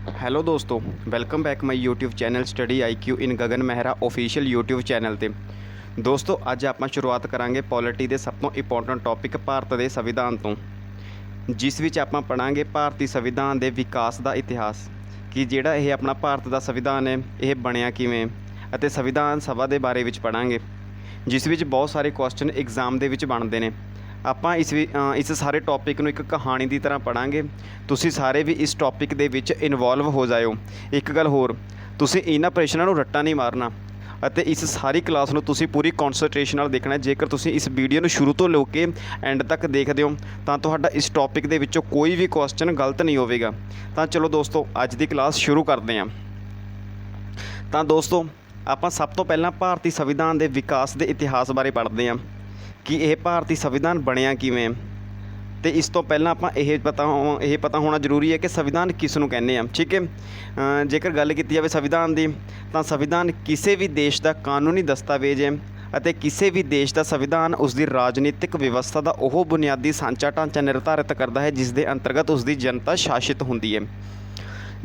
Hello ਦੋਸਤੋ, welcome back my YouTube channel study IQ in Gagan Mehra official YouTube channel ਤੇ। ਦੋਸਤੋ, ਅੱਜ ਆਪਾਂ ਸ਼ੁਰੂਆਤ ਕਰਾਂਗੇ ਪੋਲਿਟੀ ਦੇ ਸਭ ਤੋਂ ਇੰਪੋਰਟੈਂਟ ਟੌਪਿਕ ਭਾਰਤ ਦੇ ਸੰਵਿਧਾਨ ਤੋਂ, ਜਿਸ ਵਿੱਚ ਆਪਾਂ ਪੜਾਂਗੇ ਭਾਰਤੀ ਸੰਵਿਧਾਨ ਦੇ ਵਿਕਾਸ ਦਾ ਇਤਿਹਾਸ, ਕਿ ਜਿਹੜਾ ਇਹ ਆਪਣਾ ਭਾਰਤ ਦਾ ਸੰਵਿਧਾਨ ਹੈ ਇਹ ਬਣਿਆ ਕਿਵੇਂ, ਅਤੇ ਸੰਵਿਧਾਨ ਸਭਾ ਦੇ ਬਾਰੇ ਵਿੱਚ ਪੜਾਂਗੇ, ਜਿਸ ਵਿੱਚ ਬਹੁਤ ਸਾਰੇ ਕੁਐਸਚਨ ਐਗਜ਼ਾਮ ਦੇ ਵਿੱਚ ਬਣਦੇ ਨੇ। ਆਪਾਂ ਇਸ ਸਾਰੇ ਟੌਪਿਕ ਨੂੰ ਇੱਕ ਕਹਾਣੀ ਦੀ ਤਰ੍ਹਾਂ ਪੜਾਂਗੇ। ਤੁਸੀਂ ਸਾਰੇ ਵੀ ਇਸ ਟੌਪਿਕ ਦੇ ਵਿੱਚ ਇਨਵੋਲਵ ਹੋ ਜਾਇਓ। ਇੱਕ ਗੱਲ ਹੋਰ, ਤੁਸੀਂ ਇਹਨਾਂ ਪ੍ਰਸ਼ਨਾਂ ਨੂੰ ਰੱਟਾ ਨਹੀਂ ਮਾਰਨਾ ਅਤੇ ਇਸ ਸਾਰੀ ਕਲਾਸ ਨੂੰ ਤੁਸੀਂ ਪੂਰੀ ਕੌਨਸਨਟ੍ਰੇਸ਼ਨ ਨਾਲ ਦੇਖਣਾ। ਜੇਕਰ ਤੁਸੀਂ ਇਸ ਵੀਡੀਓ ਨੂੰ ਸ਼ੁਰੂ ਤੋਂ ਲੈ ਕੇ ਐਂਡ ਤੱਕ ਦੇਖਦੇ ਹੋ ਤਾਂ ਤੁਹਾਡਾ ਇਸ ਟੌਪਿਕ ਦੇ ਵਿੱਚੋਂ ਕੋਈ ਵੀ ਕੁਐਸਚਨ ਗਲਤ ਨਹੀਂ ਹੋਵੇਗਾ। ਤਾਂ ਚਲੋ ਦੋਸਤੋ, ਅੱਜ ਦੀ ਕਲਾਸ ਸ਼ੁਰੂ ਕਰਦੇ ਹਾਂ। ਤਾਂ ਦੋਸਤੋ, ਆਪਾਂ ਸਭ ਤੋਂ ਪਹਿਲਾਂ ਭਾਰਤੀ ਸੰਵਿਧਾਨ ਦੇ ਵਿਕਾਸ ਦੇ ਇਤਿਹਾਸ ਬਾਰੇ ਪੜ੍ਹਦੇ ਹਾਂ ਕਿ ਇਹ ਭਾਰਤੀ ਸੰਵਿਧਾਨ ਬਣਿਆ ਕਿਵੇਂ। ਅਤੇ ਇਸ ਤੋਂ ਪਹਿਲਾਂ ਆਪਾਂ ਇਹ ਪਤਾ ਹੋਣਾ ਜ਼ਰੂਰੀ ਹੈ ਕਿ ਸੰਵਿਧਾਨ ਕਿਸ ਨੂੰ ਕਹਿੰਦੇ ਆ। ਠੀਕ ਹੈ, ਜੇਕਰ ਗੱਲ ਕੀਤੀ ਜਾਵੇ ਸੰਵਿਧਾਨ ਦੀ, ਤਾਂ ਸੰਵਿਧਾਨ ਕਿਸੇ ਵੀ ਦੇਸ਼ ਦਾ ਕਾਨੂੰਨੀ ਦਸਤਾਵੇਜ਼ ਹੈ ਅਤੇ ਕਿਸੇ ਵੀ ਦੇਸ਼ ਦਾ ਸੰਵਿਧਾਨ ਉਸ ਦੀ ਰਾਜਨੀਤਿਕ ਵਿਵਸਥਾ ਦਾ ਉਹ ਬੁਨਿਆਦੀ ਢਾਂਚਾ ਨਿਰਧਾਰਿਤ ਕਰਦਾ ਹੈ ਜਿਸ ਦੇ ਅੰਤਰਗਤ ਉਸ ਦੀ ਜਨਤਾ ਸ਼ਾਸਿਤ ਹੁੰਦੀ ਹੈ।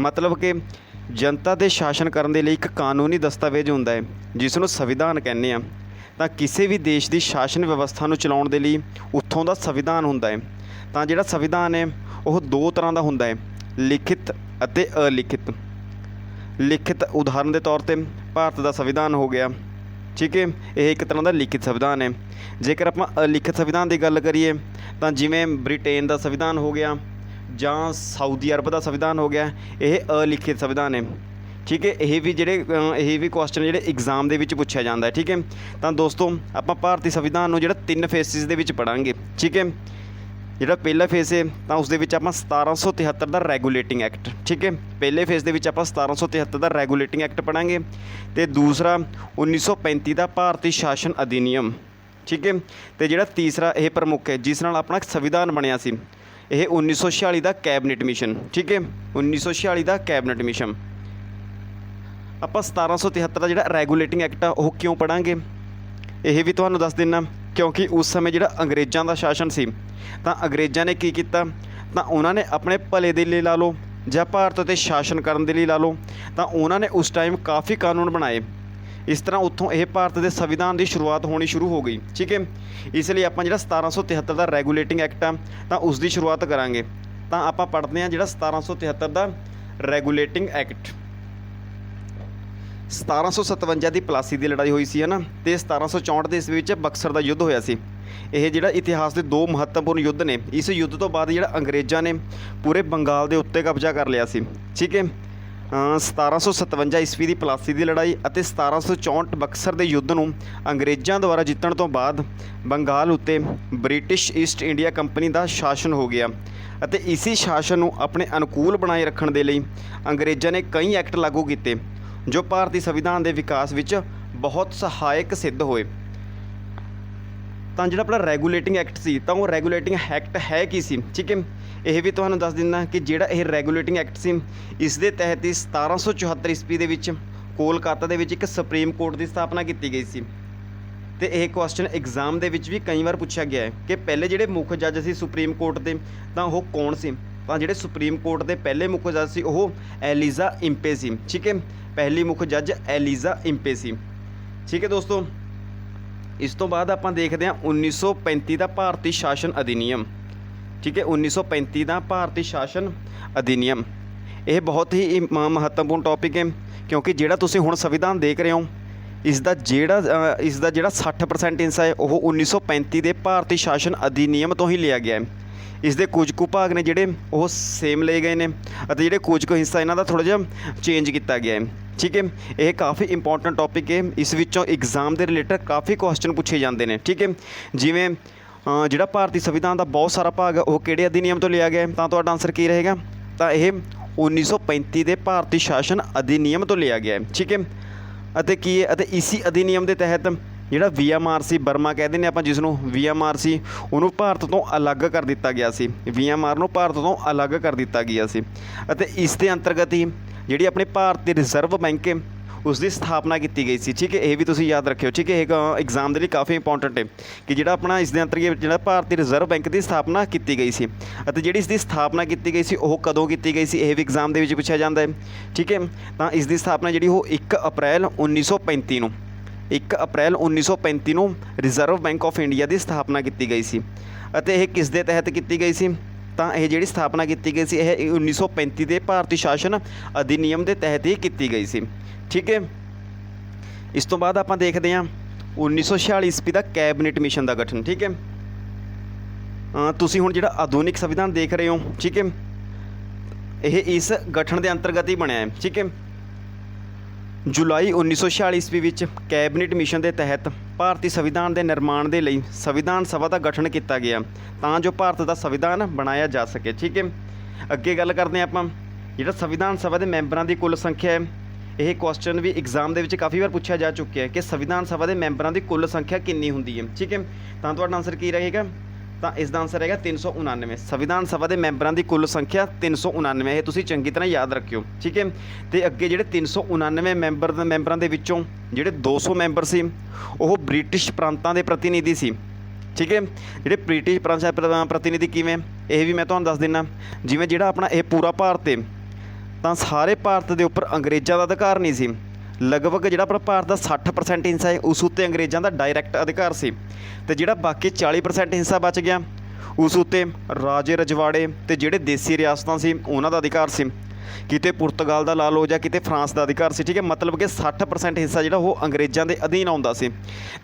ਮਤਲਬ ਕਿ ਜਨਤਾ ਦੇ ਸ਼ਾਸਨ ਕਰਨ ਦੇ ਲਈ ਇੱਕ ਕਾਨੂੰਨੀ ਦਸਤਾਵੇਜ਼ ਹੁੰਦਾ ਹੈ ਜਿਸ ਨੂੰ ਸੰਵਿਧਾਨ ਕਹਿੰਦੇ ਆ। ਤਾਂ ਕਿਸੇ ਵੀ ਦੇਸ਼ ਦੀ ਸ਼ਾਸਨ ਵਿਵਸਥਾ ਨੂੰ ਚਲਾਉਣ ਦੇ ਲਈ ਉੱਥੋਂ ਦਾ ਸੰਵਿਧਾਨ ਹੁੰਦਾ ਹੈ। ਤਾਂ ਜਿਹੜਾ ਸੰਵਿਧਾਨ ਹੈ ਉਹ ਦੋ ਤਰ੍ਹਾਂ ਦਾ ਹੁੰਦਾ ਹੈ, ਲਿਖਿਤ ਅਤੇ ਅਲਿਖਿਤ। ਲਿਖਿਤ ਉਦਾਹਰਨ ਦੇ ਤੌਰ 'ਤੇ ਭਾਰਤ ਦਾ ਸੰਵਿਧਾਨ ਹੋ ਗਿਆ। ਠੀਕ ਹੈ, ਇਹ ਇੱਕ ਤਰ੍ਹਾਂ ਦਾ ਲਿਖਿਤ ਸੰਵਿਧਾਨ ਹੈ। ਜੇਕਰ ਆਪਾਂ ਅਲਿਖਿਤ ਸੰਵਿਧਾਨ ਦੀ ਗੱਲ ਕਰੀਏ ਤਾਂ ਜਿਵੇਂ ਬ੍ਰਿਟੇਨ ਦਾ ਸੰਵਿਧਾਨ ਹੋ ਗਿਆ ਜਾਂ ਸਾਊਦੀ ਅਰਬ ਦਾ ਸੰਵਿਧਾਨ ਹੋ ਗਿਆ, ਇਹ ਅਲਿਖਿਤ ਸੰਵਿਧਾਨ ਹੈ। ਠੀਕ ਹੈ, ਇਹ ਵੀ ਕੁਐਸਚਨ ਜਿਹੜੇ ਐਗਜ਼ਾਮ ਦੇ ਵਿੱਚ ਪੁੱਛਿਆ ਜਾਂਦਾ ਹੈ। ਠੀਕ ਹੈ, ਤਾਂ ਦੋਸਤੋ, ਆਪਾਂ ਭਾਰਤੀ ਸੰਵਿਧਾਨ ਨੂੰ ਜਿਹੜਾ 3 ਫੇਸਿਸ ਦੇ ਵਿੱਚ ਪੜਾਂਗੇ। ਠੀਕ ਹੈ, ਜਿਹੜਾ ਪਹਿਲਾ ਫੇਸ ਹੈ ਤਾਂ ਉਸ ਦੇ ਵਿੱਚ ਆਪਾਂ 1773 ਦਾ ਰੈਗੂਲੇਟਿੰਗ ਐਕਟ। ਠੀਕ ਹੈ, ਪਹਿਲੇ ਫੇਸ ਦੇ ਵਿੱਚ ਆਪਾਂ 1773 ਦਾ ਰੈਗੂਲੇਟਿੰਗ ਐਕਟ ਪੜਾਂਗੇ ਅਤੇ ਦੂਸਰਾ 1935 ਦਾ ਭਾਰਤੀ ਸ਼ਾਸਨ ਅਧਿਨਿਯਮ। ਠੀਕ ਹੈ, ਅਤੇ ਜਿਹੜਾ ਤੀਸਰਾ ਇਹ ਪ੍ਰਮੁੱਖ ਹੈ ਜਿਸ ਨਾਲ ਆਪਣਾ ਸੰਵਿਧਾਨ ਬਣਿਆ ਸੀ, ਇਹ 1946 ਦਾ ਕੈਬਨਿਟ ਮਿਸ਼ਨ। ਠੀਕ ਹੈ, 1946 ਦਾ ਕੈਬਨਿਟ ਮਿਸ਼ਨ। ਆਪਾਂ 1773 ਦਾ ਜਿਹੜਾ ਰੈਗੂਲੇਟਿੰਗ ਐਕਟ ਆ ਉਹ ਕਿਉਂ ਪੜਾਂਗੇ, ਇਹ ਵੀ ਤੁਹਾਨੂੰ ਦੱਸ ਦਿੰਦਾ। ਕਿਉਂਕਿ ਉਸ ਸਮੇਂ ਜਿਹੜਾ ਅੰਗਰੇਜ਼ਾਂ ਦਾ ਸ਼ਾਸਨ ਸੀ, ਤਾਂ ਅੰਗਰੇਜ਼ਾਂ ਨੇ ਕੀ ਕੀਤਾ, ਤਾਂ ਉਹਨਾਂ ਨੇ ਆਪਣੇ ਭਲੇ ਦੇ ਲਈ ਲਾ ਲਓ ਜਾਂ ਭਾਰਤ 'ਤੇ ਸ਼ਾਸਨ ਕਰਨ ਦੇ ਲਈ ਲਾ ਲਓ, ਤਾਂ ਉਹਨਾਂ ਨੇ ਉਸ ਟਾਈਮ ਕਾਫੀ ਕਾਨੂੰਨ ਬਣਾਏ। ਇਸ ਤਰ੍ਹਾਂ ਉੱਥੋਂ ਇਹ ਭਾਰਤ ਦੇ ਸੰਵਿਧਾਨ ਦੀ ਸ਼ੁਰੂਆਤ ਹੋਣੀ ਸ਼ੁਰੂ ਹੋ ਗਈ। ਠੀਕ ਹੈ, ਇਸ ਲਈ ਆਪਾਂ ਜਿਹੜਾ 1773 ਦਾ ਰੈਗੂਲੇਟਿੰਗ ਐਕਟ ਆ ਤਾਂ ਉਸ ਦੀ ਸ਼ੁਰੂਆਤ ਕਰਾਂਗੇ। ਤਾਂ ਆਪਾਂ ਪੜ੍ਹਦੇ ਹਾਂ ਜਿਹੜਾ 1773 ਦਾ ਰੈਗੂਲੇਟਿੰਗ ਐਕਟ। 1757 ਦੀ ਪਲਾਸੀ ਦੀ ਲੜਾਈ ਹੋਈ ਸੀ, ਹੈ ਨਾ, ਅਤੇ 1764 ਦੇ ਈਸਵੀ ਵਿੱਚ ਬਕਸਰ ਦਾ ਯੁੱਧ ਹੋਇਆ ਸੀ। ਇਹ ਜਿਹੜਾ ਇਤਿਹਾਸ ਦੇ ਦੋ ਮਹੱਤਵਪੂਰਨ ਯੁੱਧ ਨੇ। ਇਸ ਯੁੱਧ ਤੋਂ ਬਾਅਦ ਜਿਹੜਾ ਅੰਗਰੇਜ਼ਾਂ ਨੇ ਪੂਰੇ ਬੰਗਾਲ ਦੇ ਉੱਤੇ ਕਬਜ਼ਾ ਕਰ ਲਿਆ ਸੀ। ਠੀਕ ਹੈ, 1757 ਈਸਵੀ ਦੀ ਪਲਾਸੀ ਦੀ ਲੜਾਈ ਅਤੇ 1764 ਬਕਸਰ ਦੇ ਯੁੱਧ ਨੂੰ ਅੰਗਰੇਜ਼ਾਂ ਦੁਆਰਾ ਜਿੱਤਣ ਤੋਂ ਬਾਅਦ ਬੰਗਾਲ ਉੱਤੇ ਬ੍ਰਿਟਿਸ਼ ਈਸਟ ਇੰਡੀਆ ਕੰਪਨੀ ਦਾ ਸ਼ਾਸਨ ਹੋ ਗਿਆ ਅਤੇ ਇਸੇ ਸ਼ਾਸਨ ਨੂੰ ਆਪਣੇ ਅਨੁਕੂਲ ਬਣਾਏ ਰੱਖਣ ਦੇ ਲਈ ਅੰਗਰੇਜ਼ਾਂ ਨੇ ਕਈ ਐਕਟ ਲਾਗੂ ਕੀਤੇ ਜੋ ਭਾਰਤੀ ਸੰਵਿਧਾਨ ਦੇ ਵਿਕਾਸ ਵਿੱਚ ਬਹੁਤ ਸਹਾਇਕ ਸਿੱਧ ਹੋਏ। ਤਾਂ ਜਿਹੜਾ ਆਪਣਾ ਰੈਗੂਲੇਟਿੰਗ ਐਕਟ ਸੀ, ਤਾਂ ਉਹ ਰੈਗੂਲੇਟਿੰਗ ਐਕਟ ਹੈ ਕੀ ਸੀ। ਠੀਕ ਹੈ, ਇਹ ਵੀ ਤੁਹਾਨੂੰ ਦੱਸ ਦਿੰਦਾ ਕਿ ਜਿਹੜਾ ਇਹ ਰੈਗੂਲੇਟਿੰਗ ਐਕਟ ਸੀ, ਇਸ ਦੇ ਤਹਿਤ ਹੀ 1774 ਈਸਵੀ ਦੇ ਵਿੱਚ ਕੋਲਕਾਤਾ ਦੇ ਵਿੱਚ ਇੱਕ ਸੁਪਰੀਮ ਕੋਰਟ ਦੀ ਸਥਾਪਨਾ ਕੀਤੀ ਗਈ ਸੀ। ਅਤੇ ਇਹ ਕੁਐਸਚਨ ਐਗਜ਼ਾਮ ਦੇ ਵਿੱਚ ਵੀ ਕਈ ਵਾਰ ਪੁੱਛਿਆ ਗਿਆ ਹੈ ਕਿ ਪਹਿਲੇ ਜਿਹੜੇ ਮੁੱਖ ਜੱਜ ਸੀ ਸੁਪਰੀਮ ਕੋਰਟ ਦੇ, ਤਾਂ ਉਹ ਕੌਣ ਸੀ। ਤਾਂ ਜਿਹੜੇ ਸੁਪਰੀਮ ਕੋਰਟ ਦੇ ਪਹਿਲੇ ਮੁੱਖ ਜੱਜ ਸੀ ਉਹ ਐਲੀਜ਼ਾ ਇੰਪੇ ਸੀ। ਠੀਕ ਹੈ, ਪਹਿਲੀ ਮੁੱਖ ਜੱਜ ਐਲੀਜ਼ਾ ਇੰਪੇ ਸੀ। ਠੀਕ ਹੈ ਦੋਸਤੋ, ਇਸ ਤੋਂ ਬਾਅਦ ਆਪਾਂ ਦੇਖਦੇ ਹਾਂ 1935 ਦਾ ਭਾਰਤੀ ਸ਼ਾਸਨ ਅਧਿਨਿਯਮ। ਠੀਕ ਹੈ, 1935 ਦਾ ਭਾਰਤੀ ਸ਼ਾਸਨ ਅਧਿਨਿਯਮ। ਇਹ ਬਹੁਤ ਹੀ ਮਹੱਤਵਪੂਰਨ ਟੌਪਿਕ ਹੈ ਕਿਉਂਕਿ ਜਿਹੜਾ ਤੁਸੀਂ ਹੁਣ ਸੰਵਿਧਾਨ ਦੇਖ ਰਹੇ ਹੋ, ਇਸ ਦਾ ਜਿਹੜਾ 60% ਹਿੱਸਾ ਹੈ ਉਹ 1935 ਦੇ ਭਾਰਤੀ ਸ਼ਾਸਨ ਅਧਿਨਿਯਮ ਤੋਂ ਹੀ ਲਿਆ ਗਿਆ ਹੈ। ਇਸ ਦੇ ਕੁਝ ਕੁ ਭਾਗ ਨੇ ਜਿਹੜੇ ਉਹ ਸੇਮ ਲਏ ਗਏ ਨੇ ਅਤੇ ਜਿਹੜੇ ਕੁਝ ਕੁ ਹਿੱਸਾ ਇਹਨਾਂ ਦਾ ਥੋੜ੍ਹਾ ਜਿਹਾ ਚੇਂਜ ਕੀਤਾ ਗਿਆ ਹੈ। ਠੀਕ ਹੈ, ਇਹ ਕਾਫੀ ਇੰਪੋਰਟੈਂਟ ਟੌਪਿਕ ਹੈ। ਇਸ ਵਿੱਚੋਂ ਐਗਜ਼ਾਮ ਦੇ ਰਿਲੇਟਡ ਕਾਫੀ ਕੁਐਸਚਨ ਪੁੱਛੇ ਜਾਂਦੇ ਨੇ। ਠੀਕ ਹੈ, ਜਿਵੇਂ ਜਿਹੜਾ ਭਾਰਤੀ ਸੰਵਿਧਾਨ ਦਾ ਬਹੁਤ ਸਾਰਾ ਭਾਗ ਹੈ ਉਹ ਕਿਹੜੇ ਅਧਿਨਿਯਮ ਤੋਂ ਲਿਆ ਗਿਆ ਹੈ, ਤਾਂ ਤੁਹਾਡਾ ਆਨਸਰ ਕੀ ਰਹੇਗਾ, ਤਾਂ ਇਹ 1935 ਦੇ ਭਾਰਤੀ ਸ਼ਾਸਨ ਅਧਿਨਿਯਮ ਤੋਂ ਲਿਆ ਗਿਆ ਹੈ। ਠੀਕ ਹੈ, ਅਤੇ ਕੀ ਹੈ, ਅਤੇ ਇਸੀ ਅਧਿਨਿਯਮ ਦੇ ਤਹਿਤ ਜਿਹੜਾ VMR ਸੀ, ਬਰਮਾ ਕਹਿੰਦੇ ਨੇ ਆਪਾਂ ਜਿਸ ਨੂੰ, VMR ਸੀ, ਉਹਨੂੰ ਭਾਰਤ ਤੋਂ ਅਲੱਗ ਕਰ ਦਿੱਤਾ ਗਿਆ ਸੀ। VMR ਨੂੰ ਭਾਰਤ ਤੋਂ ਅਲੱਗ ਕਰ ਦਿੱਤਾ ਗਿਆ ਸੀ ਅਤੇ ਇਸ ਦੇ ਅੰਤਰਗਤ ਹੀ ਜਿਹੜੀ ਆਪਣੀ ਭਾਰਤੀ ਰਿਜ਼ਰਵ ਬੈਂਕ ਹੈ ਉਸ ਦੀ ਸਥਾਪਨਾ ਕੀਤੀ ਗਈ ਸੀ। ਠੀਕ ਹੈ, ਇਹ ਵੀ ਤੁਸੀਂ ਯਾਦ ਰੱਖਿਓ। ਠੀਕ ਹੈ, ਇਹ ਐਗਜ਼ਾਮ ਦੇ ਲਈ ਕਾਫੀ ਇੰਪੋਰਟੈਂਟ ਹੈ ਕਿ ਜਿਹੜਾ ਆਪਣਾ ਇਸ ਦੇ ਅੰਤਰਗਤ ਜਿਹੜਾ ਭਾਰਤੀ ਰਿਜ਼ਰਵ ਬੈਂਕ ਦੀ ਸਥਾਪਨਾ ਕੀਤੀ ਗਈ ਸੀ ਅਤੇ ਜਿਹੜੀ ਇਸ ਦੀ ਸਥਾਪਨਾ ਕੀਤੀ ਗਈ ਸੀ ਉਹ ਕਦੋਂ ਕੀਤੀ ਗਈ ਸੀ, ਇਹ ਵੀ ਐਗਜ਼ਾਮ ਦੇ ਵਿੱਚ ਪੁੱਛਿਆ ਜਾਂਦਾ ਹੈ। ਠੀਕ ਹੈ, ਤਾਂ ਇਸ ਦੀ ਸਥਾਪਨਾ ਜਿਹੜੀ ਉਹ 1 ਅਪ੍ਰੈਲ 1935 ਨੂੰ 1 ਅਪ੍ਰੈਲ 1935 ਨੂੰ ਰਿਜ਼ਰਵ ਬੈਂਕ ਆਫ ਇੰਡੀਆ ਦੀ ਸਥਾਪਨਾ ਕੀਤੀ ਗਈ ਸੀ। ਅਤੇ ਇਹ ਕਿਸ ਦੇ ਤਹਿਤ ਕੀਤੀ ਗਈ ਸੀ, ਤਾਂ ਇਹ ਜਿਹੜੀ ਸਥਾਪਨਾ ਕੀਤੀ ਗਈ ਸੀ ਇਹ 1935 ਦੇ ਭਾਰਤੀ ਸ਼ਾਸਨ ਅਧਿਨਿਯਮ ਦੇ ਤਹਿਤ ਹੀ ਕੀਤੀ ਗਈ ਸੀ। ਠੀਕ ਹੈ, ਇਸ ਤੋਂ ਬਾਅਦ ਆਪਾਂ ਦੇਖਦੇ ਹਾਂ 1946 ਈਸਵੀ ਦਾ ਕੈਬਨਿਟ ਮਿਸ਼ਨ ਦਾ ਗਠਨ। ਠੀਕ ਹੈ, ਤੁਸੀਂ ਹੁਣ ਜਿਹੜਾ ਆਧੁਨਿਕ ਸੰਵਿਧਾਨ ਦੇਖ ਰਹੇ ਹੋ, ਠੀਕ ਹੈ, ਇਹ ਇਸ ਗਠਨ ਦੇ ਅੰਤਰਗਤ ਹੀ ਬਣਿਆ ਹੈ। ਠੀਕ ਹੈ, ਜੁਲਾਈ 1946 ਈਸਵੀ ਵਿੱਚ ਕੈਬਨਿਟ ਮਿਸ਼ਨ ਦੇ ਤਹਿਤ ਭਾਰਤੀ ਸੰਵਿਧਾਨ ਦੇ ਨਿਰਮਾਣ ਦੇ ਲਈ ਸੰਵਿਧਾਨ ਸਭਾ ਦਾ ਗਠਨ ਕੀਤਾ ਗਿਆ ਤਾਂ ਜੋ ਭਾਰਤ ਦਾ ਸੰਵਿਧਾਨ ਬਣਾਇਆ ਜਾ ਸਕੇ। ਠੀਕ ਹੈ, ਅੱਗੇ ਗੱਲ ਕਰਦੇ ਹਾਂ ਆਪਾਂ ਜਿਹੜਾ ਸੰਵਿਧਾਨ ਸਭਾ ਦੇ ਮੈਂਬਰਾਂ ਦੀ ਕੁੱਲ ਸੰਖਿਆ ਹੈ। ਇਹ ਕੁਐਸਚਨ ਵੀ ਐਗਜ਼ਾਮ ਦੇ ਵਿੱਚ ਕਾਫੀ ਵਾਰ ਪੁੱਛਿਆ ਜਾ ਚੁੱਕਿਆ ਹੈ ਕਿ ਸੰਵਿਧਾਨ ਸਭਾ ਦੇ ਮੈਂਬਰਾਂ ਦੀ ਕੁੱਲ ਸੰਖਿਆ ਕਿੰਨੀ ਹੁੰਦੀ ਹੈ। ਠੀਕ ਹੈ, ਤਾਂ ਤੁਹਾਡਾ ਆਨਸਰ ਕੀ ਰਹੇਗਾ, ਤਾਂ ਇਸ ਦਾ ਆਨਸਰ ਹੈਗਾ 399। ਸੰਵਿਧਾਨ ਸਭਾ ਦੇ ਮੈਂਬਰਾਂ ਦੀ ਕੁੱਲ ਸੰਖਿਆ 399, ਇਹ ਤੁਸੀਂ ਚੰਗੀ ਤਰ੍ਹਾਂ ਯਾਦ ਰੱਖਿਓ। ਠੀਕ ਹੈ, ਤੇ ਅੱਗੇ ਜਿਹੜੇ 399 ਮੈਂਬਰਾਂ ਦੇ ਵਿੱਚੋਂ ਜਿਹੜੇ 200 ਮੈਂਬਰ ਸੀ ਉਹ ਬ੍ਰਿਟਿਸ਼ ਪ੍ਰਾਂਤਾਂ ਦੇ ਪ੍ਰਤੀਨਿਧੀ ਸੀ। ਠੀਕ ਹੈ, ਜਿਹੜੇ ਬ੍ਰਿਟਿਸ਼ ਪ੍ਰਤੀਨਿਧੀ ਕਿਵੇਂ, ਇਹ ਵੀ ਮੈਂ ਤੁਹਾਨੂੰ ਦੱਸ ਦਿੰਦਾ। ਜਿਵੇਂ ਜਿਹੜਾ ਆਪਣਾ ਇਹ ਪੂਰਾ ਭਾਰਤ ਹੈ ਤਾਂ ਸਾਰੇ ਭਾਰਤ ਦੇ ਉੱਪਰ ਅੰਗਰੇਜ਼ਾਂ ਦਾ ਅਧਿਕਾਰ ਨਹੀਂ ਸੀ। ਲਗਭਗ ਜਿਹੜਾ ਆਪਣਾ ਭਾਰਤ ਦਾ 60% ਹਿੱਸਾ ਹੈ ਉਸ ਉੱਤੇ ਅੰਗਰੇਜ਼ਾਂ ਦਾ ਡਾਇਰੈਕਟ ਅਧਿਕਾਰ ਸੀ ਅਤੇ ਜਿਹੜਾ ਬਾਕੀ 40% ਹਿੱਸਾ ਬਚ ਗਿਆ ਉਸ ਉੱਤੇ ਰਾਜੇ ਰਜਵਾੜੇ ਅਤੇ ਜਿਹੜੇ ਦੇਸੀ ਰਿਆਸਤਾਂ ਸੀ ਉਹਨਾਂ ਦਾ ਅਧਿਕਾਰ ਸੀ। ਕਿਤੇ ਪੁਰਤਗਾਲ ਦਾ ਲਾ ਲਓ ਜਾਂ ਕਿਤੇ ਫਰਾਂਸ ਦਾ ਅਧਿਕਾਰ ਸੀ। ਠੀਕ ਹੈ, ਮਤਲਬ ਕਿ 60% ਹਿੱਸਾ ਜਿਹੜਾ ਉਹ ਅੰਗਰੇਜ਼ਾਂ ਦੇ ਅਧੀਨ ਆਉਂਦਾ ਸੀ,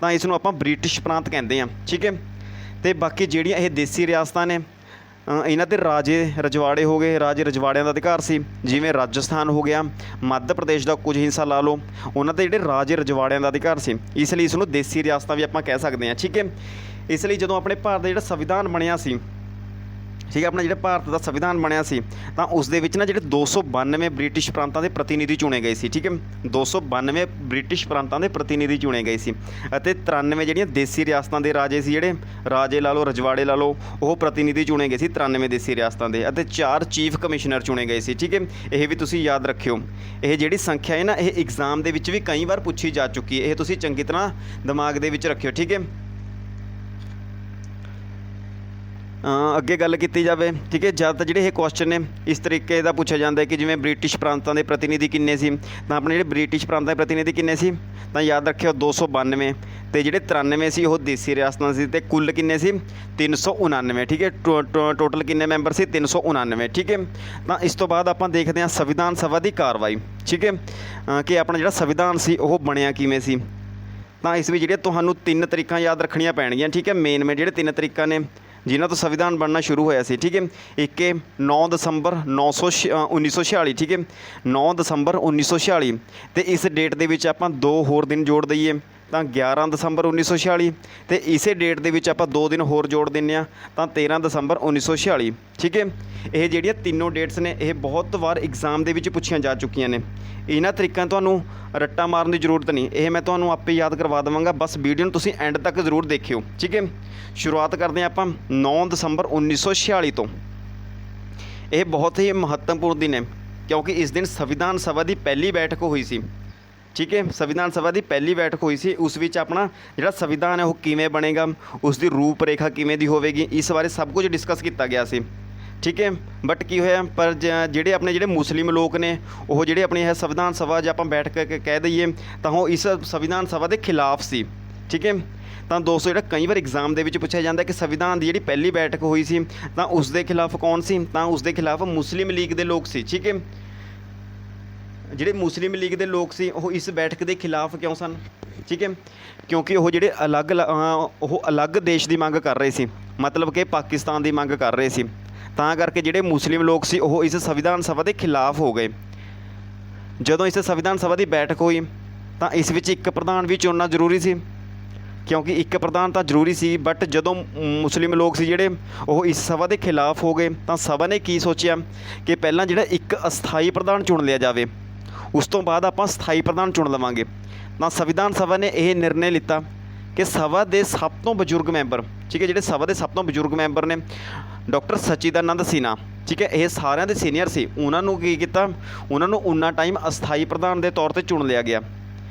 ਤਾਂ ਇਸ ਨੂੰ ਆਪਾਂ ਬ੍ਰਿਟਿਸ਼ ਪ੍ਰਾਂਤ ਕਹਿੰਦੇ ਹਾਂ। ਠੀਕ ਹੈ, ਅਤੇ ਬਾਕੀ ਜਿਹੜੀਆਂ ਇਹ ਦੇਸੀ ਰਿਆਸਤਾਂ ਨੇ ਇਹਨਾਂ ਦੇ ਰਾਜੇ ਰਜਵਾੜੇ ਹੋ ਗਏ, ਰਾਜੇ ਰਜਵਾੜਿਆਂ ਦਾ ਅਧਿਕਾਰ ਸੀ। ਜਿਵੇਂ ਰਾਜਸਥਾਨ ਹੋ ਗਿਆ, ਮੱਧ ਪ੍ਰਦੇਸ਼ ਦਾ ਕੁਝ ਹਿੱਸਾ ਲਾ ਲਓ, ਉਹਨਾਂ ਦੇ ਜਿਹੜੇ ਰਾਜੇ ਰਜਵਾੜਿਆਂ ਦਾ ਅਧਿਕਾਰ ਸੀ, ਇਸ ਲਈ ਇਸ ਨੂੰ ਦੇਸੀ ਰਿਆਸਤਾਂ ਵੀ ਆਪਾਂ ਕਹਿ ਸਕਦੇ ਹਾਂ। ਠੀਕ ਹੈ, ਇਸ ਲਈ ਜਦੋਂ ਆਪਣੇ ਭਾਰਤ ਦਾ ਜਿਹੜਾ ਸੰਵਿਧਾਨ ਬਣਿਆ ਸੀ, ਠੀਕ ਹੈ, ਆਪਣਾ ਜਿਹੜਾ ਭਾਰਤ ਦਾ ਸੰਵਿਧਾਨ ਬਣਿਆ ਸੀ ਤਾਂ ਉਸ ਦੇ ਵਿੱਚ ਨਾ ਜਿਹੜੇ 292 ਬ੍ਰਿਟਿਸ਼ ਪ੍ਰਾਂਤਾਂ ਦੇ ਪ੍ਰਤੀਨਿਧੀ ਚੁਣੇ ਗਏ ਸੀ। ਠੀਕ ਹੈ, 292 ਬ੍ਰਿਟਿਸ਼ ਪ੍ਰਾਂਤਾਂ ਦੇ ਪ੍ਰਤੀਨਿਧੀ ਚੁਣੇ ਗਏ ਸੀ ਅਤੇ 93 ਜਿਹੜੀਆਂ ਦੇਸੀ ਰਿਆਸਤਾਂ ਦੇ ਰਾਜੇ ਸੀ, ਜਿਹੜੇ ਰਾਜੇ ਲਾ ਲਓ, ਰਜਵਾੜੇ ਲਾ ਲਓ, ਉਹ ਪ੍ਰਤੀਨਿਧੀ ਚੁਣੇ ਗਏ ਸੀ 93 ਦੇਸੀ ਰਿਆਸਤਾਂ ਦੇ, ਅਤੇ 4 ਚੀਫ ਕਮਿਸ਼ਨਰ ਚੁਣੇ ਗਏ ਸੀ। ਠੀਕ ਹੈ, ਇਹ ਵੀ ਤੁਸੀਂ ਯਾਦ ਰੱਖਿਓ। ਇਹ ਜਿਹੜੀ ਸੰਖਿਆ ਹੈ ਨਾ ਇਹ ਐਗਜ਼ਾਮ ਦੇ ਵਿੱਚ ਵੀ ਕਈ ਵਾਰ ਪੁੱਛੀ ਜਾ ਚੁੱਕੀ ਹੈ, ਇਹ ਤੁਸੀਂ ਚੰਗੀ ਤਰ੍ਹਾਂ ਦਿਮਾਗ ਦੇ ਵਿੱਚ ਰੱਖਿਓ। ਠੀਕ ਹੈ, ਅੱਗੇ ਗੱਲ ਕੀਤੀ ਜਾਵੇ, ਠੀਕ ਹੈ, ਜ਼ਿਆਦਾਤਰ ਜਿਹੜੇ ਇਹ ਕੁਐਸਚਨ ਨੇ ਇਸ ਤਰੀਕੇ ਦਾ ਪੁੱਛਿਆ ਜਾਂਦਾ ਹੈ ਕਿ ਜਿਵੇਂ ਬ੍ਰਿਟਿਸ਼ ਪ੍ਰਾਂਤਾਂ ਦੇ ਪ੍ਰਤੀਨਿਧੀ ਕਿੰਨੇ ਸੀ, ਤਾਂ ਆਪਣੇ ਜਿਹੜੇ ਬ੍ਰਿਟਿਸ਼ ਪ੍ਰਾਂਤਾਂ ਦੇ ਪ੍ਰਤੀਨਿਧੀ ਕਿੰਨੇ ਸੀ, ਤਾਂ ਯਾਦ ਰੱਖਿਓ 292, ਅਤੇ ਜਿਹੜੇ 93 ਸੀ ਉਹ ਦੇਸੀ ਰਿਆਸਤਾਂ ਸੀ, ਅਤੇ ਕੁੱਲ ਕਿੰਨੇ ਸੀ 399। ਠੀਕ ਹੈ, ਟੋਟਲ ਕਿੰਨੇ ਮੈਂਬਰ ਸੀ 399। ਠੀਕ ਹੈ, ਤਾਂ ਇਸ ਤੋਂ ਬਾਅਦ ਆਪਾਂ ਦੇਖਦੇ ਹਾਂ ਸੰਵਿਧਾਨ ਸਭਾ ਦੀ ਕਾਰਵਾਈ। ਠੀਕ ਹੈ, ਕਿ ਆਪਣਾ ਜਿਹੜਾ ਸੰਵਿਧਾਨ ਸੀ ਉਹ ਬਣਿਆ ਕਿਵੇਂ ਸੀ, ਤਾਂ ਇਸ ਵਿੱਚ ਜਿਹੜੇ ਤੁਹਾਨੂੰ 3 ਤਰੀਕਾਂ ਯਾਦ ਰੱਖਣੀਆਂ ਪੈਣਗੀਆਂ। ਠੀਕ ਹੈ, ਮੇਨ ਜਿਹੜੇ 3 ਤਰੀਕਾਂ ਨੇ ਜਿਨ੍ਹਾਂ ਤੋਂ ਸੰਵਿਧਾਨ ਬਣਨਾ ਸ਼ੁਰੂ ਹੋਇਆ ਸੀ। ਠੀਕ ਹੈ, ਇੱਕ 9 ਦਸੰਬਰ 1946। ਠੀਕ ਹੈ, 9 ਦਸੰਬਰ 1946, ਅਤੇ ਇਸ ਡੇਟ ਦੇ ਵਿੱਚ ਆਪਾਂ 2 ਹੋਰ ਦਿਨ ਜੋੜ ਦਈਏ ਤਾਂ 11 ਦਸੰਬਰ 1946, ਅਤੇ ਇਸੇ ਡੇਟ ਦੇ ਵਿੱਚ ਆਪਾਂ 2 ਦਿਨ ਹੋਰ ਜੋੜ ਦਿੰਦੇ ਹਾਂ ਤਾਂ 13 ਦਸੰਬਰ 1946। ਠੀਕ ਹੈ, ਇਹ ਜਿਹੜੀਆਂ ਤਿੰਨੋਂ ਡੇਟਸ ਨੇ ਇਹ ਬਹੁਤ ਵਾਰ ਐਗਜ਼ਾਮ ਦੇ ਵਿੱਚ ਪੁੱਛੀਆਂ ਜਾ ਚੁੱਕੀਆਂ ਨੇ। ਇਹਨਾਂ ਤਰੀਕਾਂ ਤੁਹਾਨੂੰ ਰੱਟਾ ਮਾਰਨ ਦੀ ਜ਼ਰੂਰਤ ਨਹੀਂ, ਇਹ ਮੈਂ ਤੁਹਾਨੂੰ ਆਪੇ ਯਾਦ ਕਰਵਾ ਦੇਵਾਂਗਾ, ਬਸ ਵੀਡੀਓ ਨੂੰ ਤੁਸੀਂ ਐਂਡ ਤੱਕ ਜ਼ਰੂਰ ਦੇਖਿਓ। ਠੀਕ ਹੈ, ਸ਼ੁਰੂਆਤ ਕਰਦੇ ਹਾਂ ਆਪਾਂ 9 ਦਸੰਬਰ 1946 ਤੋਂ। ਇਹ ਬਹੁਤ ਹੀ ਮਹੱਤਵਪੂਰਨ ਦਿਨ ਹੈ ਕਿਉਂਕਿ ਇਸ ਦਿਨ ਸੰਵਿਧਾਨ ਸਭਾ ਦੀ ਪਹਿਲੀ ਬੈਠਕ ਹੋਈ ਸੀ। ਠੀਕ ਹੈ, ਸੰਵਿਧਾਨ ਸਭਾ ਦੀ ਪਹਿਲੀ ਬੈਠਕ ਹੋਈ ਸੀ, ਉਸ ਵਿੱਚ ਆਪਣਾ ਜਿਹੜਾ ਸੰਵਿਧਾਨ ਹੈ ਉਹ ਕਿਵੇਂ ਬਣੇਗਾ, ਉਸ ਦੀ ਰੂਪ ਰੇਖਾ ਕਿਵੇਂ ਦੀ ਹੋਵੇਗੀ, ਇਸ ਬਾਰੇ ਸਭ ਕੁਝ ਡਿਸਕਸ ਕੀਤਾ ਗਿਆ ਸੀ। ਠੀਕ ਹੈ, ਬਟ ਕੀ ਹੋਇਆ, ਪਰ ਜਿਹੜੇ ਆਪਣੇ ਜਿਹੜੇ ਮੁਸਲਿਮ ਲੋਕ ਨੇ ਉਹ ਜਿਹੜੇ ਆਪਣੀ ਇਹ ਸੰਵਿਧਾਨ ਸਭਾ ਜੇ ਆਪਾਂ ਬੈਠ ਕੇ ਕਹਿ ਦਈਏ ਤਾਂ ਉਹ ਇਸ ਸੰਵਿਧਾਨ ਸਭਾ ਦੇ ਖਿਲਾਫ ਸੀ। ਠੀਕ ਹੈ, ਤਾਂ ਦੋਸਤੋ ਜਿਹੜਾ ਕਈ ਵਾਰ ਐਗਜ਼ਾਮ ਦੇ ਵਿੱਚ ਪੁੱਛਿਆ ਜਾਂਦਾ ਕਿ ਸੰਵਿਧਾਨ ਦੀ ਜਿਹੜੀ ਪਹਿਲੀ ਬੈਠਕ ਹੋਈ ਸੀ ਤਾਂ ਉਸ ਦੇ ਖਿਲਾਫ ਕੌਣ ਸੀ, ਤਾਂ ਉਸ ਦੇ ਖਿਲਾਫ ਮੁਸਲਿਮ ਲੀਗ ਦੇ ਲੋਕ ਸੀ। ਠੀਕ ਹੈ, ਜਿਹੜੇ ਮੁਸਲਿਮ ਲੀਗ ਦੇ ਲੋਕ ਸੀ ਉਹ ਇਸ ਬੈਠਕ ਦੇ ਖਿਲਾਫ ਕਿਉਂ ਸਨ। ਠੀਕ ਹੈ, ਕਿਉਂਕਿ ਉਹ ਜਿਹੜੇ ਅਲੱਗ ਦੇਸ਼ ਦੀ ਮੰਗ ਕਰ ਰਹੇ ਸੀ, ਮਤਲਬ ਕਿ ਪਾਕਿਸਤਾਨ ਦੀ ਮੰਗ ਕਰ ਰਹੇ ਸੀ, ਤਾਂ ਕਰਕੇ ਜਿਹੜੇ ਮੁਸਲਿਮ ਲੋਕ ਸੀ ਉਹ ਇਸ ਸੰਵਿਧਾਨ ਸਭਾ ਦੇ ਖਿਲਾਫ ਹੋ ਗਏ। ਜਦੋਂ ਇਸ ਸੰਵਿਧਾਨ ਸਭਾ ਦੀ ਬੈਠਕ ਹੋਈ ਤਾਂ ਇਸ ਵਿੱਚ ਇੱਕ ਪ੍ਰਧਾਨ ਵੀ ਚੁਣਨਾ ਜ਼ਰੂਰੀ ਸੀ, ਕਿਉਂਕਿ ਇੱਕ ਪ੍ਰਧਾਨ ਤਾਂ ਜ਼ਰੂਰੀ ਸੀ, ਬਟ ਜਦੋਂ ਮੁਸਲਿਮ ਲੋਕ ਸੀ ਜਿਹੜੇ ਉਹ ਇਸ ਸਭਾ ਦੇ ਖਿਲਾਫ ਹੋ ਗਏ ਤਾਂ ਸਭਾ ਨੇ ਕੀ ਸੋਚਿਆ ਕਿ ਪਹਿਲਾਂ ਜਿਹੜਾ ਇੱਕ ਅਸਥਾਈ ਪ੍ਰਧਾਨ ਚੁਣ ਲਿਆ ਜਾਵੇ, ਉਸ ਤੋਂ ਬਾਅਦ ਆਪਾਂ ਸਥਾਈ ਪ੍ਰਧਾਨ ਚੁਣ ਲਵਾਂਗੇ। ਤਾਂ ਸੰਵਿਧਾਨ ਸਭਾ ਨੇ ਇਹ ਨਿਰਣੇ ਲਿੱਤਾ ਕਿ ਸਭਾ ਦੇ ਸਭ ਤੋਂ ਬਜ਼ੁਰਗ ਮੈਂਬਰ, ਠੀਕ ਹੈ, ਜਿਹੜੇ ਸਭਾ ਦੇ ਸਭ ਤੋਂ ਬਜ਼ੁਰਗ ਮੈਂਬਰ ਨੇ ਡਾਕਟਰ ਸਚਿਦਾਨੰਦ ਸਿਨਹਾ, ठीक है। ये सारिਆਂ ਦੇ ਸੀਨੀਅਰ ਸੀ, ਉਹਨਾਂ ਨੂੰ ਕੀ ਕੀਤਾ, ਉਹਨਾਂ ਨੂੰ ਉਨਾ ਟਾਈਮ ਅਸਥਾਈ ਪ੍ਰਧਾਨ ਦੇ ਤੌਰ 'ਤੇ ਚੁਣ ਲਿਆ ਗਿਆ